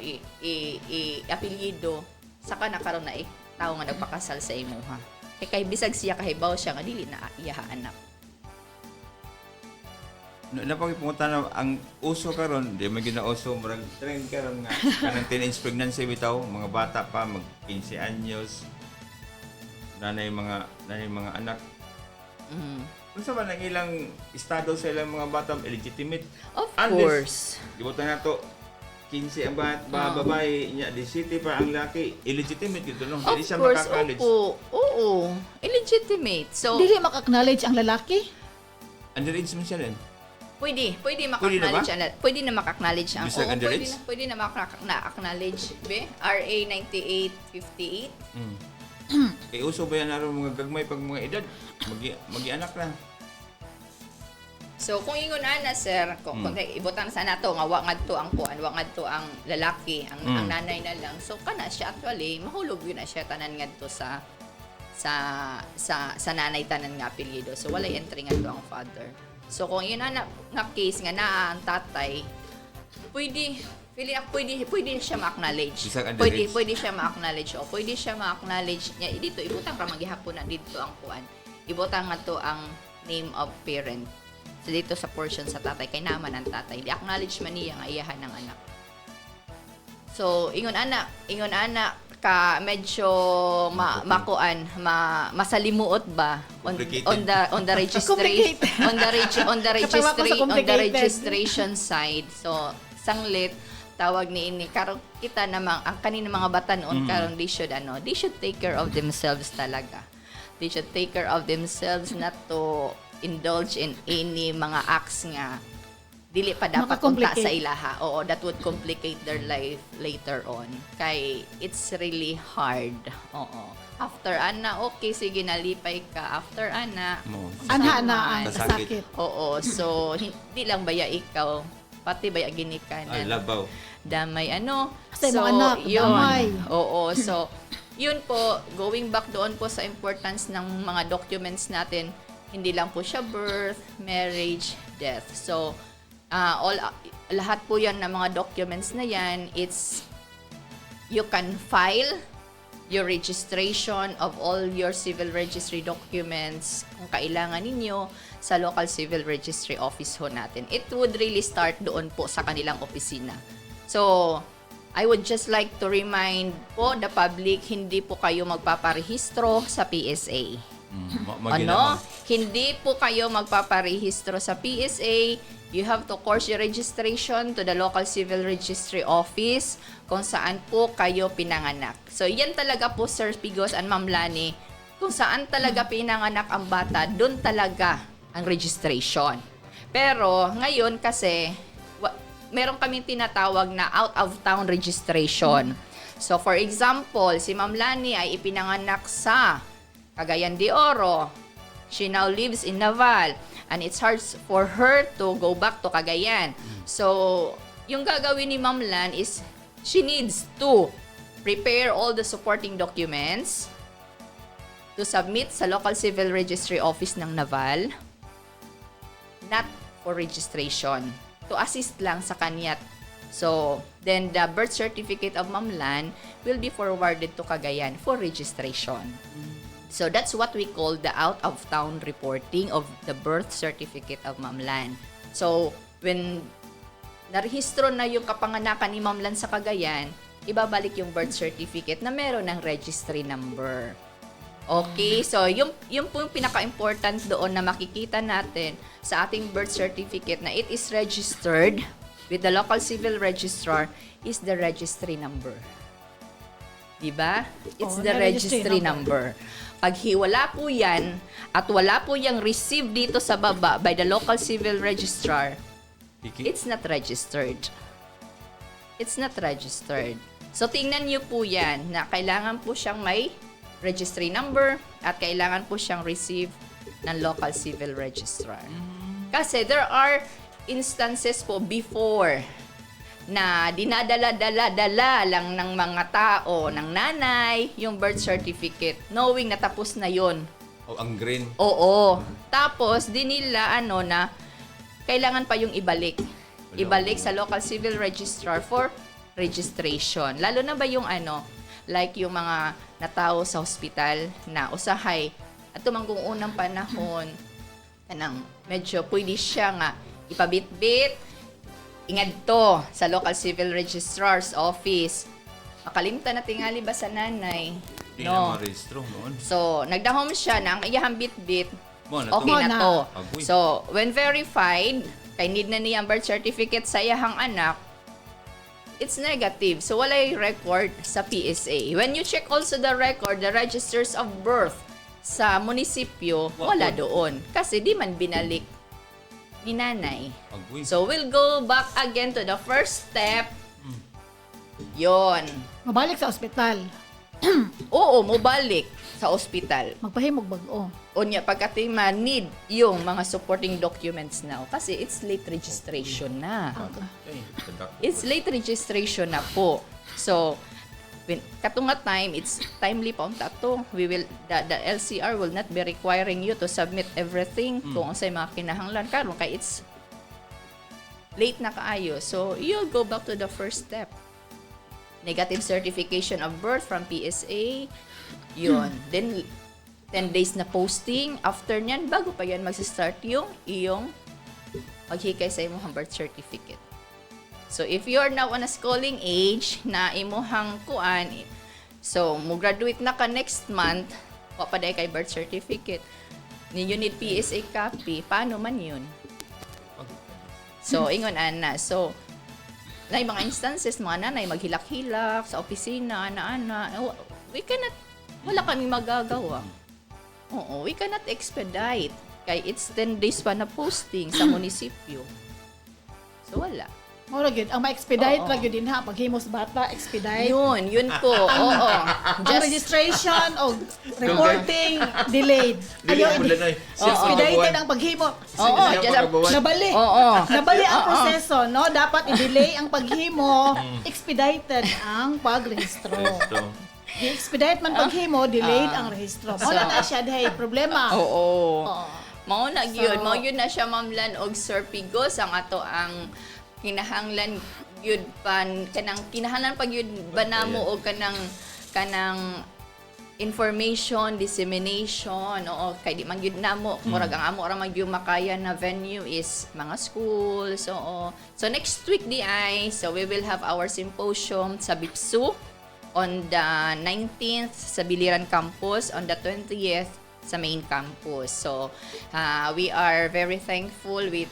apelyido saka na karon na tao nga nagpakasal sa imuha. Kay bisag siya kahibaw siya nga dili na iya anak. Napakipunta na ang uso karon, di man ginauso murag trend karon nga kanang teenage pregnancy bitaw, mga bata pa mag 15 anyos. Nanay mga anak. Unsa man ang ilang estado sa ilang mga bata illegitimate? Of Unless, course. Gibutan na to 15 ang babae niya, 17 pa ang laki, illegitimate gito no. Of Dili siya course, maka-college. oo. Illegitimate. So, Dili mak-acknowledge ang lalaki. Underage man siya rin. pwede Pwede na maka-acknowledge ba? pwede na maka-acknowledge ang Bisag underage? pwede na maka-acknowledge be RA 9858. Kay uso ba yan aron mga gagmay pag mga edad? Magi-anak na. So kung ingon ana sir, kung ibutan sa nato nga wa ngadto ang kuan, wa ngadto ang lalaki, ang nanay na lang. So kana siya actually mahulog yun na siya tanan ngadto sa nanay tanan nga apelyido. So wala entry ngadto ang father. So kung yun ana nga case nga naa ang tatay, pwede siya ma-acknowledge. Bisag underage. Pwede siya ma-acknowledge o pwede siya ma-acknowledge niya dito ibutang ra maghihapon na dito ang kuan. Ibutang nga to ang name of parent. So dito sa portion sa tatay kay naman ang tatay. Di-acknowledge man niya ang iyahan ng anak. So ingon anak ka medyo masalimuot ba on the registry on the Katawa ko sa complicated. registration side. So sanglit tawag ni ini karon kita namang ang kanina mga bata noon karon they should take care of themselves talaga. They should take care of themselves not to indulge in any mga acts nga dili pa dapat punta Makakomplicate. sa ilaha. Oo, that would complicate their life later on. Kay it's really hard. Oo. After ana, okay, sige, nalipay ka. After ana, Anha na ang Kasakit. sakit. oo. So, hindi lang baya ikaw, pati baya ginikanan. Ay, labaw. Damay Sa imong anak, damay. Oo, so yun po, going back doon po sa importance ng mga documents natin, hindi lang po siya birth, marriage, death. So, lahat po yan ng mga documents na yan, you can file your registration of all your civil registry documents kung kailangan ninyo sa local civil registry office ho natin. It would really start doon po sa kanilang opisina. So, I would just like to remind po the public, hindi po kayo magpaparehistro sa PSA. Ano? Hindi po kayo magpaparehistro sa PSA. You have to course your registration to the local civil registry office kung saan po kayo pinanganak. So, yan talaga po, Sir Pigos and Ma'am Lani, kung saan talaga pinanganak ang bata, doon talaga ang registration. Pero, ngayon kasi, meron kaming tinatawag na out-of-town registration. So, for example, si Ma'am Lani ay ipinanganak sa Cagayan de Oro. She now lives in Naval. And it's hard for her to go back to Cagayan. So, yung gagawin ni Ma'am Lan is she needs to prepare all the supporting documents to submit sa local civil registry office ng Naval, not for registration, to assist lang sa kanya. So, then the birth certificate of Ma'am Lan will be forwarded to Cagayan for registration. So that's what we call the out-of-town reporting of the birth certificate of Ma'am Lan. So when narehistro na yung kapanganakan ni Ma'am Lan sa Cagayan, ibabalik yung birth certificate na meron ng registry number. Okay, so yung po yung pinaka-important doon na makikita natin sa ating birth certificate na it is registered with the local civil registrar is the registry number. Diba? It's the registry number. Pag wala po yan, at wala po yung received dito sa baba by the local civil registrar, it's not registered. It's not registered. So, tingnan nyo po yan na kailangan po siyang may registry number at kailangan po siyang receive ng local civil registrar. Kasi there are instances po before na dinadala-dala-dala lang ng mga tao, ng nanay, yung birth certificate, knowing na tapos na yon. Oh, ang green. Oo. Tapos, di nila, na kailangan pa yung ibalik. Ibalik sa local civil registrar for registration. Lalo na ba yung like yung mga natao sa hospital na usahay at tumanggong unang panahon, medyo pwede siya nga ipabit-bit, ingad to sa local civil registrar's office. Makalimutan na tingali ba sa nanay? Hindi na ma-registro noon. So, nagdahom siya na ang iyahang bit-bit. Mo, Okay na to. Agoy. So, when verified, kay need na niya ang birth certificate sa iyahang anak, it's negative. So, walay record sa PSA. When you check also the record, the registers of birth sa munisipyo, wala doon. Kasi di man binalik ni nanay. Agoy. So, we'll go back again to the first step. Yon. Mabalik sa ospital. Oo, mubalik sa ospital. Magpahimog bag-o. Unya, pagkati need yung mga supporting documents now. Kasi it's late registration na. It's late registration na po. So, katunga time, it's timely pa unta to. The LCR will not be requiring you to submit everything kung unsay mga kinahanglan karon kay it's late na kaayo. So, you'll go back to the first step. Negative certification of birth from PSA. Yun. Then, 10 days na posting. After nyan, bago pa yan mag-start yung iyong maghikay sa imong birth certificate. So, if you are now on a schooling age na imuhang kuan, so, mo-graduate na ka next month, papaday kay birth certificate, you need PSA copy, paano man yun? So, ingon ana. So, na mga instances, mga nanay, maghilak-hilak sa opisina, ana-ana. Wala kami magagawa. Oo, we cannot expedite. Kay it's 10 days pa na posting sa munisipyo. So, wala. Mura gyud ang ma-expedite Oo. ra gyud din ha paghimos bata expedite. Yun po. Oo. Ang registration o reporting delayed. Expedited ang paghimo. Oo, Nabali. Oo. Nabali ang proseso, no? Dapat i-delay ang paghimo, expedited ang pagrehistro. Di-expedite man paghimo, delayed ang rehistro. Wala na siya dahay problema. Oo. Oo. Mao na gyud, So- mao yun na siya Ma'am Lan og Sir Pigos ang ato ang kinahanglan gyud pan kanang kinahanglan pag yun ba namo og kanang information dissemination, oo, kay di man gyud namo murag ang amo ra man gyud makaya na venue is mga schools. So next week so we will have our symposium sa Bipsu on the 19th sa Biliran campus, on the 20th sa main campus. So we are very thankful with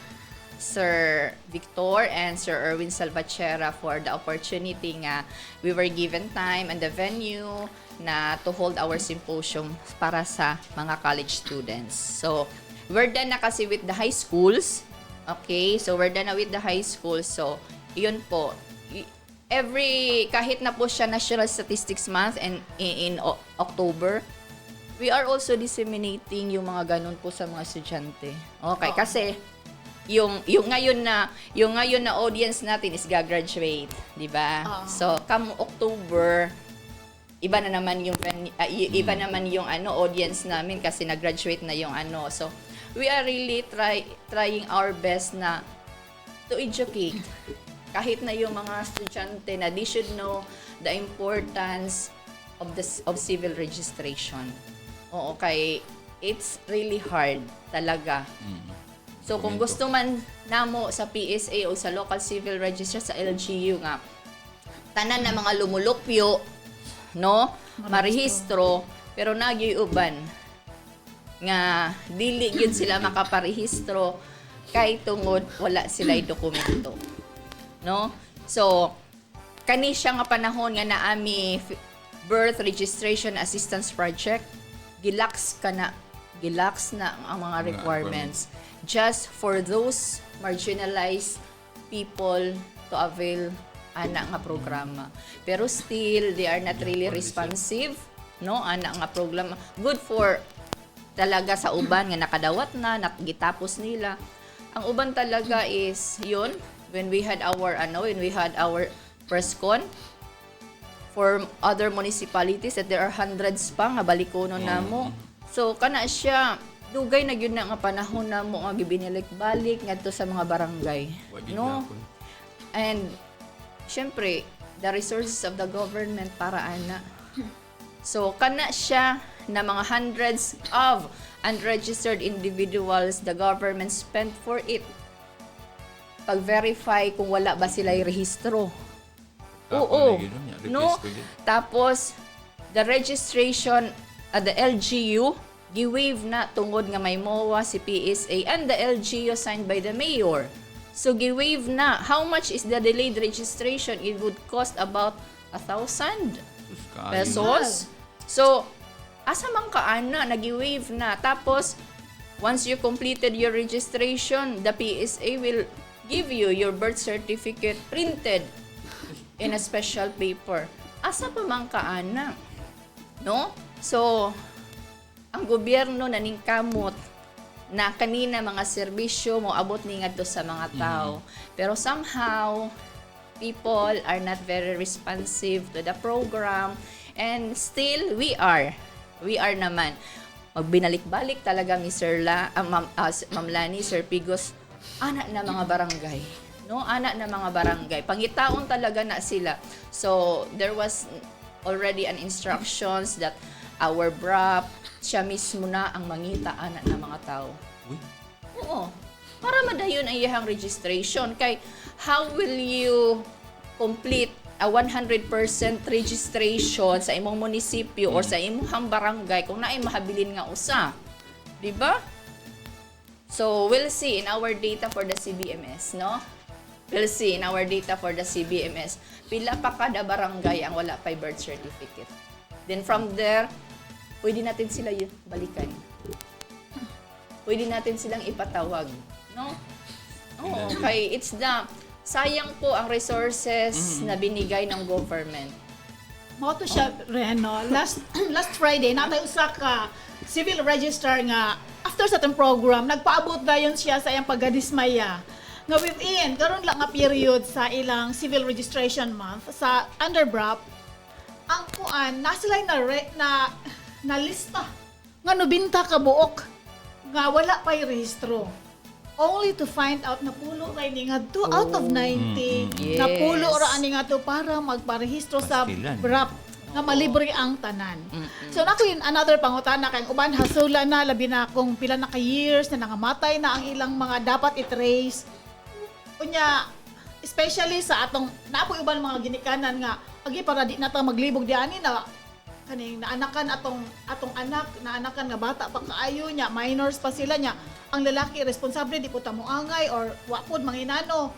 Sir Victor and Sir Erwin Salvachera for the opportunity nga we were given time and the venue na to hold our symposium para sa mga college students. So, we're done na kasi with the high schools. Okay? So, we're done na with the high schools. So, yun po. Kahit na po siya National Statistics Month and in October, we are also disseminating yung mga ganun po sa mga estudyante. Okay? Kasi, yung ngayon na audience natin is gagraduate, di ba? So come October, iba na naman yung audience namin kasi nag-graduate na yung So we are really trying our best na to educate kahit na yung mga estudyante na they should know the importance of civil registration. Oo, kay it's really hard talaga. So kung gusto man namo sa PSA o sa local civil register sa LGU nga tanan na mga lumulupyo no marehistro pero nagyoy uban nga dili gyud sila makaparehistro kay tungod wala sila'y dokumento no. So kani siya nga panahon nga naami birth registration assistance project gilax na ang mga requirements just for those marginalized people to avail ana nga programa. Pero still, they are not really responsive, no? Ana nga programa. Good for talaga sa uban nga nakadawat na, gitapos nila. Ang uban talaga is yun, when we had our press con for other municipalities that there are hundreds pa nga balikono namo. So kana siya dugay na gyud na nga panahon na mo nga gibinalik-balik ngadto sa mga barangay, no? And syempre, the resources of the government para ana. So kana siya na mga hundreds of unregistered individuals the government spent for it. Pag-verify kung wala ba sila'y rehistro. Oo. No? Tapos the registration at the LGU gi-waive na tungod nga may MOA si PSA and the LGU signed by the mayor. So gi-waive na. How much is the delayed registration? It would cost about 1,000 pesos. So asa man ka ana nagi-waive na. Tapos once you completed your registration, the PSA will give you your birth certificate printed in a special paper. Asa pa man ka ana? No? So ang gobyerno naningkamot na kanina mga serbisyo mo abot ni ngadto sa mga tao. Pero somehow people are not very responsive to the program and still we are naman magbinalik-balik talaga ni Ma'am Lani, Sir Pigos, anak na mga barangay. No, anak na mga barangay. Pangitaon talaga na sila. So there was already an instructions that our BRAP siya mismo na ang mangita anak ng mga tao. Oo. Para madayon ang iyang registration. Kay, how will you complete a 100% registration sa imong munisipyo or sa imong barangay kung naay mahabilin nga usa? Diba? So, we'll see in our data for the CBMS, no? We'll see in our data for the CBMS. Pila pa kada barangay ang wala pa'y birth certificate. Then from there, pwede natin sila balikan. Pwede natin silang ipatawag. No? Oo, kay it's sayang po ang resources na binigay ng government. Mao to siya ren no. Last Friday natay usa ka civil register nga after sa atong program nagpaabot dayon siya sa iyang pagdismaya nga within karon lang nga period sa ilang civil registration month sa underbrap ang kuan na sila na lista nga 90 ka buok nga wala pa'y rehistro. Only to find out na pulo kay ni ngadto out of 90 Yes. na pulo ra ani ngadto para magparehistro sa BRAP. nga malibre ang tanan. So nako yun another pangutana kay uban hasulan na labi na kung pila na ka years na nangamatay na ang ilang mga dapat i-trace. Unya especially sa atong napoy uban mga ginikanan nga agi para di na ta maglibog di ani na kaning naanakan atong anak naanakan nga bata pa kaayo nya minors pa sila nya ang lalaki responsable di po ta moangay or wa pod manginano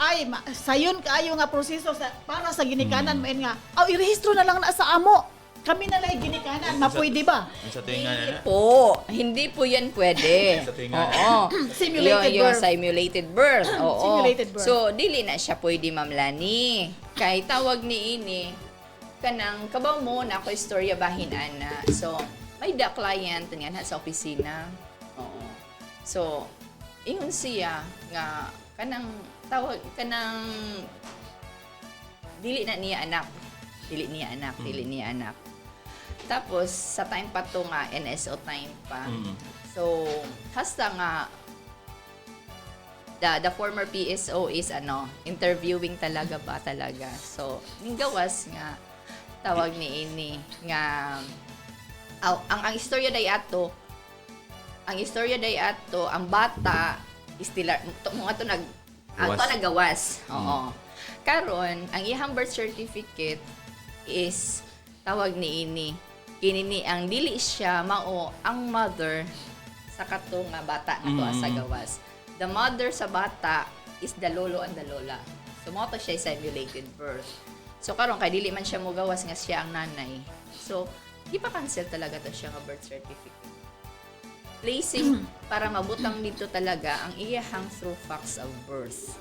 ay sayon kaayo nga proseso para sa ginikanan main nga irehistro na lang na sa amo kami na lang ginikanan mapuy di ba Sa tuwing nga na. Hindi po yan pwede. Sa tuwing nga na. Oo. Simulated yung birth. simulated birth. Oo. Simulated birth. So, dili na siya pwede, Ma'am Lani. Kay tawag ni ini, kanang kabaw mo na ako istorya bahinan na. So, may da client niya na sa opisina. Oo. So, ingon siya nga kanang tawag kanang dili na niya anak. Dili niya anak. Tapos, sa time pa to nga, NSO time pa. So, hasta nga, the former PSO is interviewing talaga ba talaga. So, ning gawas nga, tawag ni ini, nga, ang istorya day ato, ang bata, mga to nagawas. Oo. Karon, ang iyang birth certificate is, tawag ni ini, kinini ang dili siya mao ang mother sa kato nga bata nga sa gawas. The mother sa bata is the lolo and the lola. So mo to siya simulated birth. So karon kay dili man siya mo gawas nga siya ang nanay. So di pa cancel talaga to siya nga birth certificate. Placing para mabutang dito talaga ang iyahang through facts of birth.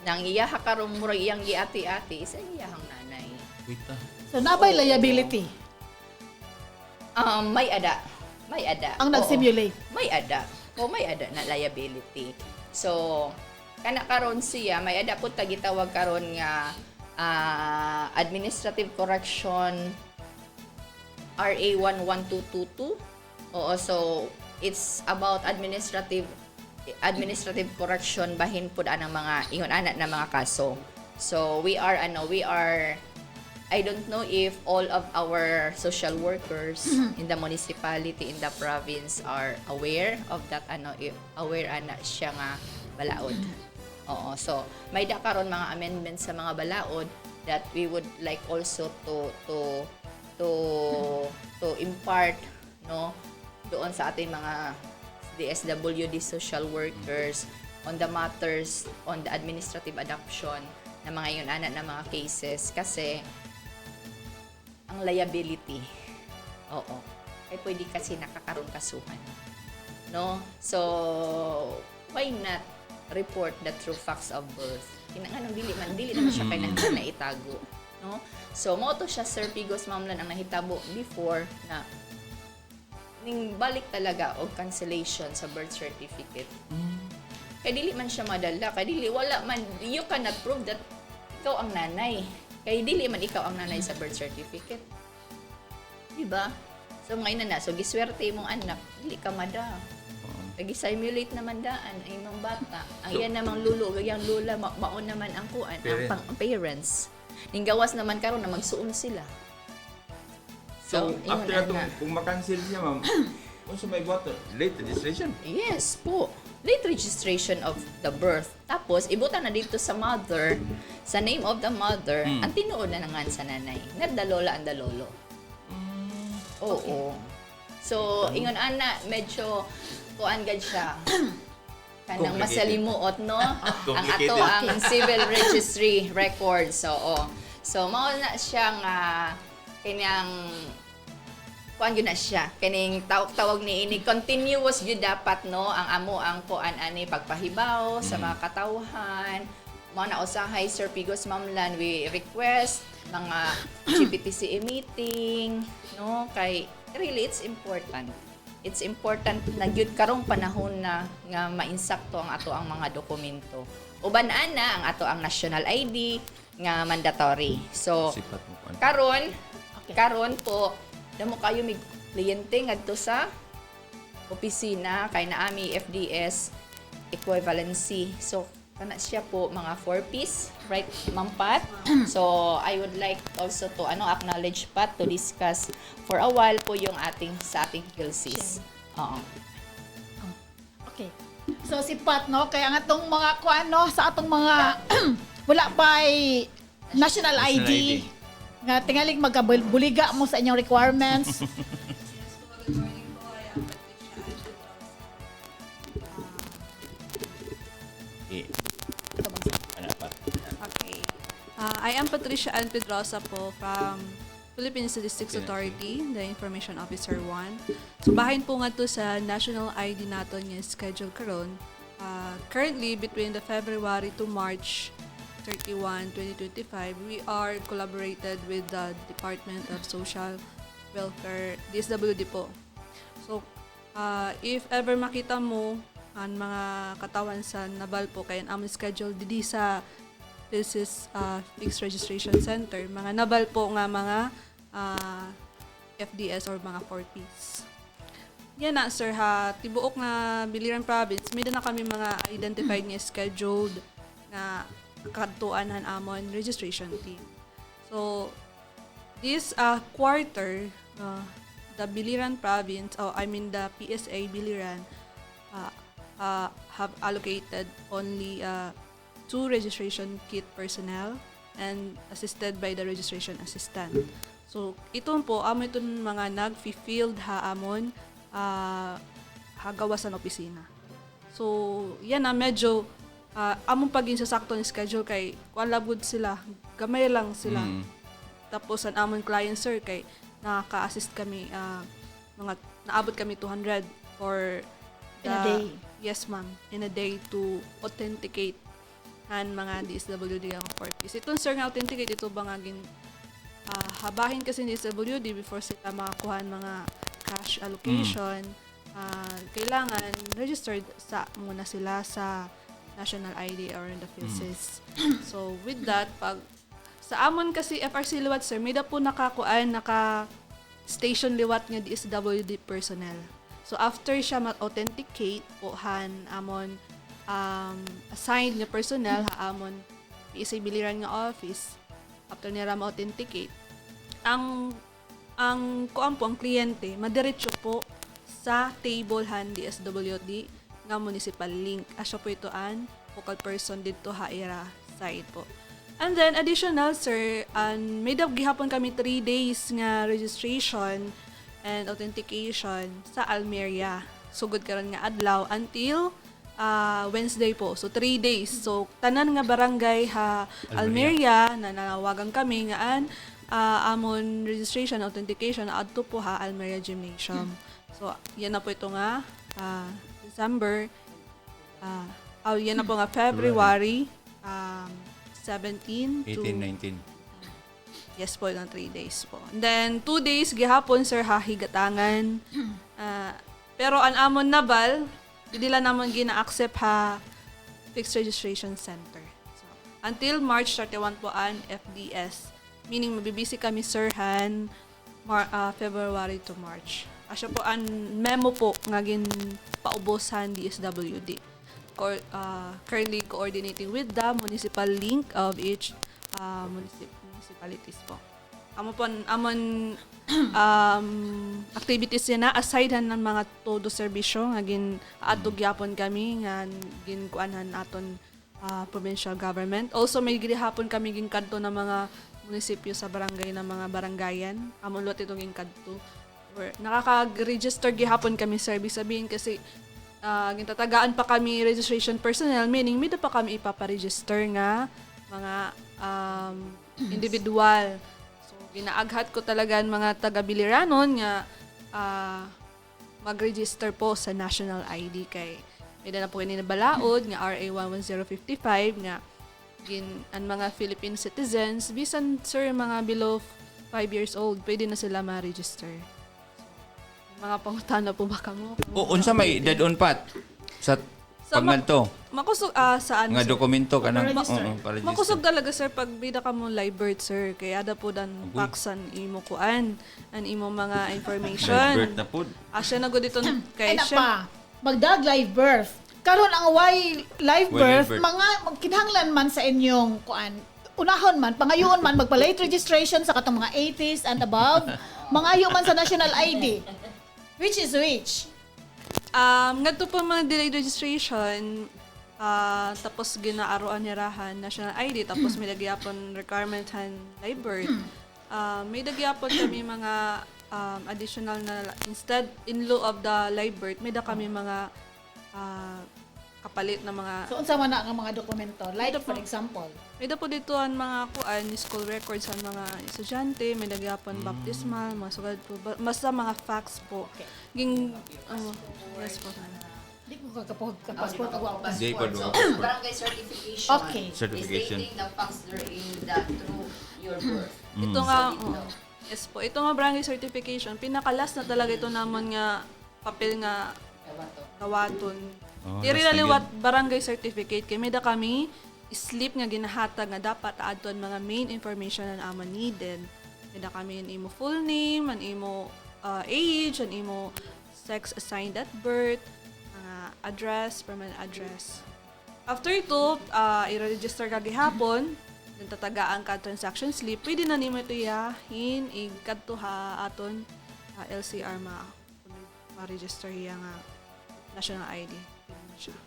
Nang iyaha karon murag iyang giati-ati is ang iyahang nanay. Wait ah. so nabay liability May ada. ang Oo. nag-simulate May ada na liability. So, kana karon siya, may ada po tagitawag karon nga Administrative Correction RA 11222. Oo, so it's about administrative correction bahin pud anang mga ingon ana na mga kaso. So, we are I don't know if all of our social workers in the municipality, in the province are aware of that, aware ana siya nga balaod. Oo, so may da karon mga amendments sa mga balaod that we would like also to impart doon sa ating mga DSWD social workers on the matters on the administrative adoption na mga yun ana na mga cases kasi ang liability. Oo. Ay pwede kasi nakakaroon kasuhan. No? So, why not report the true facts of birth? Kinanganong dili naman siya kailangan na itago. No? So, mo to siya, Sir Pigos Mamlan, ang nahitabo before na ning balik talaga o cancellation sa birth certificate. Kaya dili man siya madala. Kaya dili, wala man, you cannot prove that ikaw ang nanay. Kaya dili man ikaw ang nanay sa birth certificate. Diba? So ngayon na so giswerte mong anak, dili ka mada. Nag-simulate naman daan ay imong bata. Ang iyan namang lulo, gayang lula, maon naman ang kuan, ang parents. Ning gawas naman karon na magsuon sila. So, ingon after ana. kung makancel siya, ma'am, kung sa may water, late registration. Yes po. Late registration of the birth. Tapos, ibutan na dito sa mother, sa name of the mother, ang tinuod na nangan sa nanay. Not the lola and the lolo. Oo. So, ingon ana, medyo kuan gad siya. Kanang masalimuot, no? Ang ato ang civil registry records. So, mao na siya nga kanyang kuan yun na siya. Kaning tawag ni ini continuous yun dapat, no? Ang amo ang kuan ani pagpahibaw sa mga katawhan. Mao na usahay Sir Pigos Mamlan, we request mga GPTCA meeting, no? Kay really it's important. It's important na gyud karong panahon na nga mainsakto ang ato ang mga dokumento. Uban ana ang ato ang national ID nga mandatory. So Sipat mo kuan. karon po damo kayo mig kliyente ngadto sa opisina kay naami FDS equivalency. So kana siya po mga 4-piece, right, Ma'am Pat? So, I would like also to acknowledge Pat to discuss for a while po yung sa ating PLCs. Oo. Okay. So si Pat, no, kaya nga itong mga sa atong mga wala pa ay national ID. Nga tingaling magkabuliga mo sa inyong requirements. Okay. I am Patricia Ann Pedrosa po from Philippine Statistics Authority, the Information Officer 1. So bahin po nga to sa national ID nato nga schedule karon. Currently, between the February to March 31, 2025, we are collaborated with the Department of Social Welfare, DSWD po. So, if ever makita mo ang mga katawan sa Nabal po, kaya aming schedule didi sa PhilSys Fixed Registration Center, mga Nabal po nga mga FDS or mga 4Ps. Yan na, sir, ha. Tibuok na Biliran Province, may na kami mga identified nga scheduled na katuanan amon registration team. So, this quarter, the Biliran Province, the PSA Biliran, have allocated only 2 registration kit personnel and assisted by the registration assistant. So, itong po, amon itong mga nag-field amon hagawa sa opisina. So, yan na, medyo among pagin sa sakto ni schedule kay kualabod sila, gamay lang sila. Tapos ang among client, sir, kay nakaka-assist kami, naabot kami 200 for In a day. Yes, ma'am. In a day to authenticate han mga DSWD ang 4Ps. Itong, sir, nga authenticate, ito ba nga habahin kasi ni DSWD before sila makakuha mga cash allocation, kailangan registered muna sila sa national ID or in the PhilSys. So, with that, pag sa amon kasi FRC liwat, sir, may da po naka-station liwat nga DSWD personnel. So, after siya ma-authenticate po amon assigned nga personnel amon PSA Biliran nga office, after nila ma-authenticate, ang kliyente, madiretso po sa table DSWD nga municipal link. Asya po ito focal person dito haira side po. And then, additional, sir, may gihapon kami 3 days nga registration and authentication sa Almeria. Sugod karon nga adlaw until Wednesday po. So, 3 days. So, tanan nga barangay Almeria na nanawagan kami nga amon registration, authentication, adto po Almeria Gymnasium. So, yan na po ito nga, December, yan na po nga, February 17 to 18, 19. Yes po, ilang 3 days po. And then, 2 days, gihapon, sir, higatangan. Pero ang amon Nabal, hindi lang naman gina-accept Fixed Registration Center. So, until March 31 po FDS. Meaning, mabibisi kami, sir, February to March. Asya po, ang memo po nga paubosan DSWD. Currently coordinating with the municipal link of each municipalities po. Amon activities na aside ng mga todo serbisyo nga adtog yapon kami nga ginkuanhan aton provincial government. Also may gihapon kami ginkadto ng mga munisipyo sa barangay ng mga barangayan. Amon lot itong ginkadto. Nakaka-register gihapon kami, sir. Ibig sabihin kasi gintatagaan pa kami registration personnel, meaning may pa kami ipaparegister nga mga individual. So, ginaaghat ko talaga mga taga-Biliranon nga mag-register po sa national ID kay may na po kanina balaod nga RA 11055 nga ang mga Philippine citizens, bisan, sir, mga below 5 years old, pwede na sila ma-register. Mga pangutana po ba kamo? Unsa may dead on pat sa pagmanto? Makusog saan? Nga dokumento ka na. Para makusog talaga, sir, pag bida ka mo live birth, sir. Kaya ada po dan paksan imo kuan an imo mga information. Live birth na po. Asya na go dito kay Ay, pa. Magdag live birth. karon ang live Live birth, birth. mga kinahanglan man sa inyong kuan. Unahon man, pangayoon man magpa-late registration sa katong mga 80s and above. Mangayo man sa national ID. Which is which? Ngadto po mga delayed registration, tapos ginaaroan niya rahan national ID, tapos may nagyapon requirement han live birth. May nagyapon kami mga additional na, instead, in lieu of the live birth, may da kami mga kapalit na mga, So unsa man na ang mga dokumento? Like for example, may da po dito ang mga kuan, school records sa mga estudyante, may nagyapon baptismal, mga sugad po, basta mga facts po. Okay. Yes po. di ko kapassport ako. Di pa So, doon. barangay certification. Okay. Certification. Is stating the facts therein that through your birth. Ito nga, yes po, ito nga barangay certification, pinakalas na talaga ito naman nga papel nga kawaton. Diri last na liwat barangay certificate kay may da kami slip nga ginahatag nga dapat adton mga main information na amon needed. May da kami ang imo full name, ang imo age, ang imo sex assigned at birth, address, permanent address. After ito, i-register ka gihapon, then tatagaan ka transaction slip, pwede na nimo ito yahin, ikadto ha aton LCR ma-register iya nga national ID. Pwede na siya.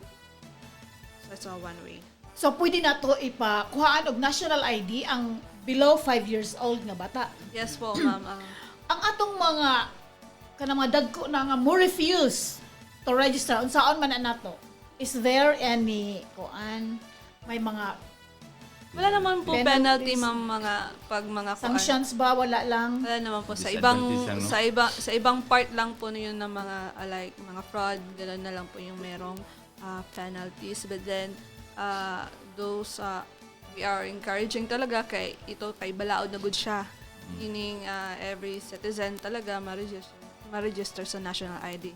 So, it's all one way. So pwede na to ipakuhaan og national ID ang below 5 years old nga bata. Yes po, ma'am. Ang atong mga kanang mga dagko na nga mo refuse to register unsaon man na nato. Is there any kuan may mga Wala naman po Penalties. penalty, ma'am, mga kuan. sanctions ba wala lang? Wala naman po sa Disadvantage lang, no? sa ibang part lang po na yun ng mga like mga fraud, gano'n na lang po yung merong penalties, but then those we are encouraging talaga kay kay balaod na good siya. Meaning every citizen talaga ma-register sa national ID.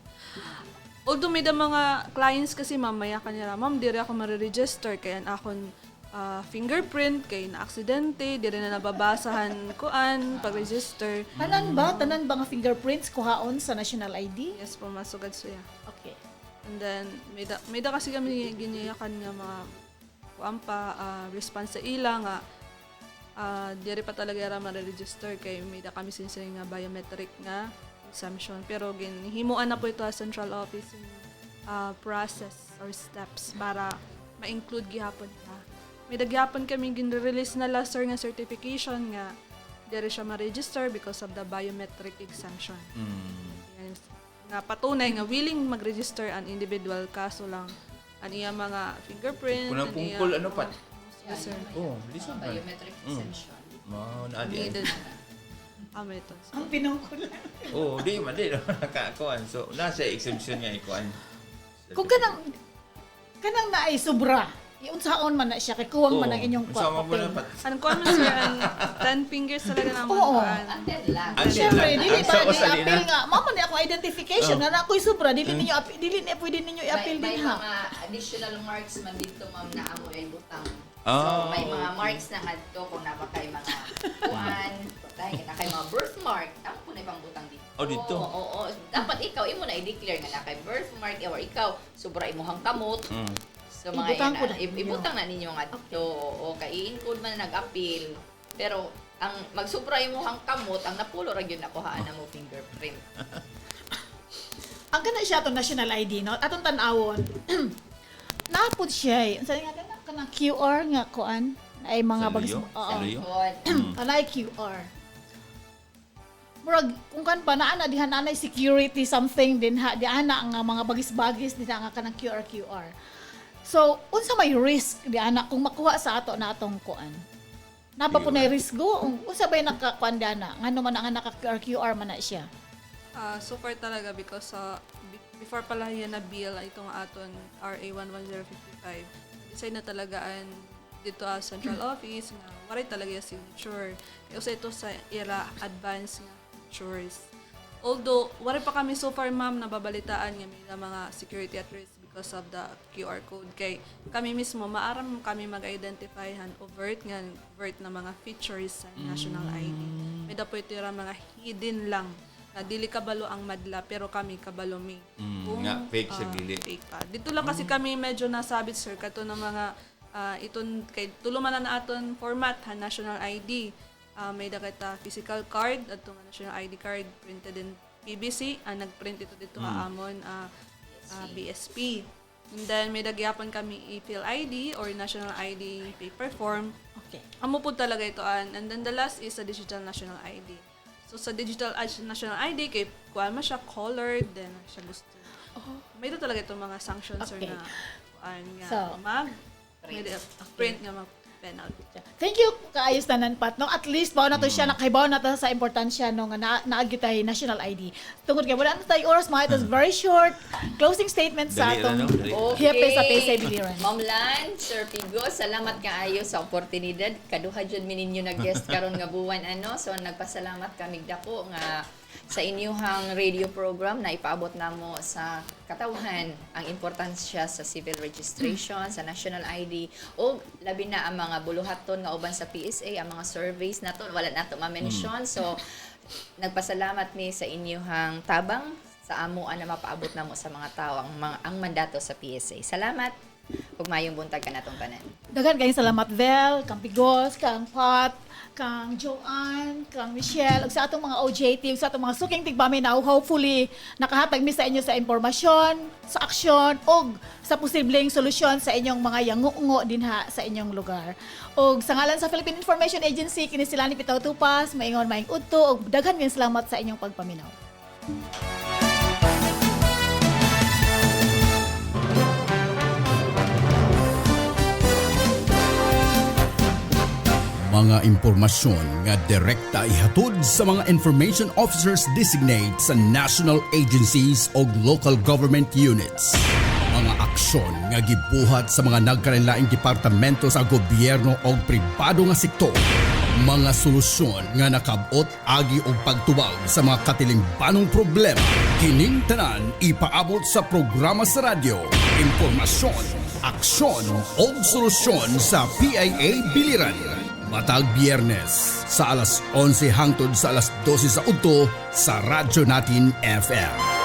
Although may da mga clients kasi mamaya kanila, ma'am, diri ako ma-register kaya akong fingerprint kay na aksidente, diri na nababasahan kuan pag-register. Tanan ba nga fingerprints kuhaon sa national ID? Yes po, masugad siya. Okay. And then may da kasi kami giniyakan nga mga kuan pa response sa ila nga diri pa talaga ra ma-register kay may da kami sinsay nga biometric nga exemption, pero himuan na po ito sa central office yung process or steps para ma-include gihapon ka. May daghapon kami gin-release na last year nga certification nga diri siya ma-register because of the biometric exemption. Yan, nga patunay nga willing mag-register an individual, kaso lang an iya mga fingerprint, Kunang an iya- pungkol, ano pa? Yes, sir. Oh, listen man. Biometric exemption. Mao na di. Needed. Ito. Ang pinungkulan. Oh, di man di nakakuan. So, nasa exemption nga ikuan. Kung kanang naay sobra, iunsaon man na siya kay kuwang man ang inyong Sama mo na papel. pat. Ang kuan mo sir, ang 10 fingers talaga naman. Oo. kuan. Until lang. Siyempre, dili Ang ba sa usalina. i-appeal nga. Mama ni ako identification na ako'y sobra, dili na pwede ninyo i-appeal May din ha. mga additional marks man dito, ma'am, na amo ay butang. Ah. So, may mga marks na adto kung napakay mga kuan, dahil na kay mga birthmark, amo po na ibang butang dito. Oh, dito? Oo. Dapat ikaw, imo na i-declare nga na kay birthmark, or ikaw, sobra imuhang kamot. So, mga Ibutang yan, ko na ninyo. ibutang na ninyo nga dito. O, kay in-include man na nag-appeal. Pero, ang magsubra imuhang kamot, ang napulo ra gyud nakuhaan na mo fingerprint. Ang kana siya itong national ID, no? Atong tanawon. Napod siya eh. Ang sabi nga kanang QR nga kuan ay mga Sa bagis. luyo? Oo. Sa luyo? Anay QR. Murag kung kan pa naa na diha nanay security something din ha di ana ang mga bagis-bagis din nga kanang QR. So unsa may risk di ana kung makuha sa ato na atong kuan? Napa po na risk go? Unsa bay nakakuan di ana? Ngano man ang naka QR man na siya? So far talaga because before pala yan na bill itong aton RA 11055, decide na talagaan dito sa central office nga waray talaga yung signature. Kasi ito sa era advanced nga features. Although waray pa kami so far, ma'am, nababalitaan nga may mga security at risk because of the QR code. Kay kami mismo maaram kami mag-identify overt na mga features sa national ID. May dapat ito yung mga hidden lang na dili kabalo ang madla pero kami kabalo mi. Nga fake sa dili. Fake pa. Dito lang kasi kami medyo nasabit sir kato ng mga iton kay tuluman na aton format ha national ID. May dakita physical card adto nga national ID card printed in PBC nagprint ito dito amon BSP. And then may dagyapon kami e-fill ID or national ID paper form. Okay. Amo po talaga ito and then the last is a digital national ID. So sa digital national ID kay kuan man siya colored then siya gusto. May ito talaga itong mga sanctions Okay. or na kuan nga So, print nga mag penalty. Thank you kaayos tanan Pat. No, at least bawo na to siya nakahibaw na ta sa importansya no nga naagitay national ID. Tungod kay wala na tayo oras mga it was very short closing statement sa Dali ra, atong no? Dali. hiyape sa PSA Biliran. Ma'am Lan, Sir Pigo, salamat kaayo sa oportunidad. Kaduha jud mi ninyo nag-guest karon nga buwan ano. So nagpasalamat kami dako nga sa inyuhang radio program na ipaabot namo sa katawhan ang importansya sa civil registration, sa national ID o labi na ang mga buluhaton nga uban sa PSA, ang mga surveys nato wala nato ma-mention. So nagpasalamat mi sa inyuhang tabang sa amuan na mapaabot namo sa mga tao ang mandato sa PSA. Salamat. Ug mayong buntag kanatong tanan. Daghan kayong salamat Vel, kang Pigos, kang Pat, kang Joanne, kang Michelle, ug sa atong mga OJ team, sa atong mga suking tigpami na hopefully nakahatag mi sa inyo sa impormasyon, sa aksyon, ug sa posibleng solusyon sa inyong mga yangungo dinha sa inyong lugar. Ug sa ngalan sa Philippine Information Agency, kini sila ni Pitaw Tupas, maingon maing udto, ug daghan kayong salamat sa inyong pagpaminaw. Mga impormasyon nga direkta ihatod sa mga information officers designate sa national agencies o local government units. Mga aksyon nga gibuhat sa mga nagkalain-laing departamento sa gobyerno o pribado nga sektor. Mga solusyon nga nakabot agi og pagtubag sa mga katilingbanong problema. Kining tanan ipaabot sa programa sa radyo. Impormasyon, aksyon o solusyon sa PIA Biliran. Matag Biyernes sa alas 11 hangtod sa alas 12 sa udto sa Radyo Natin FM.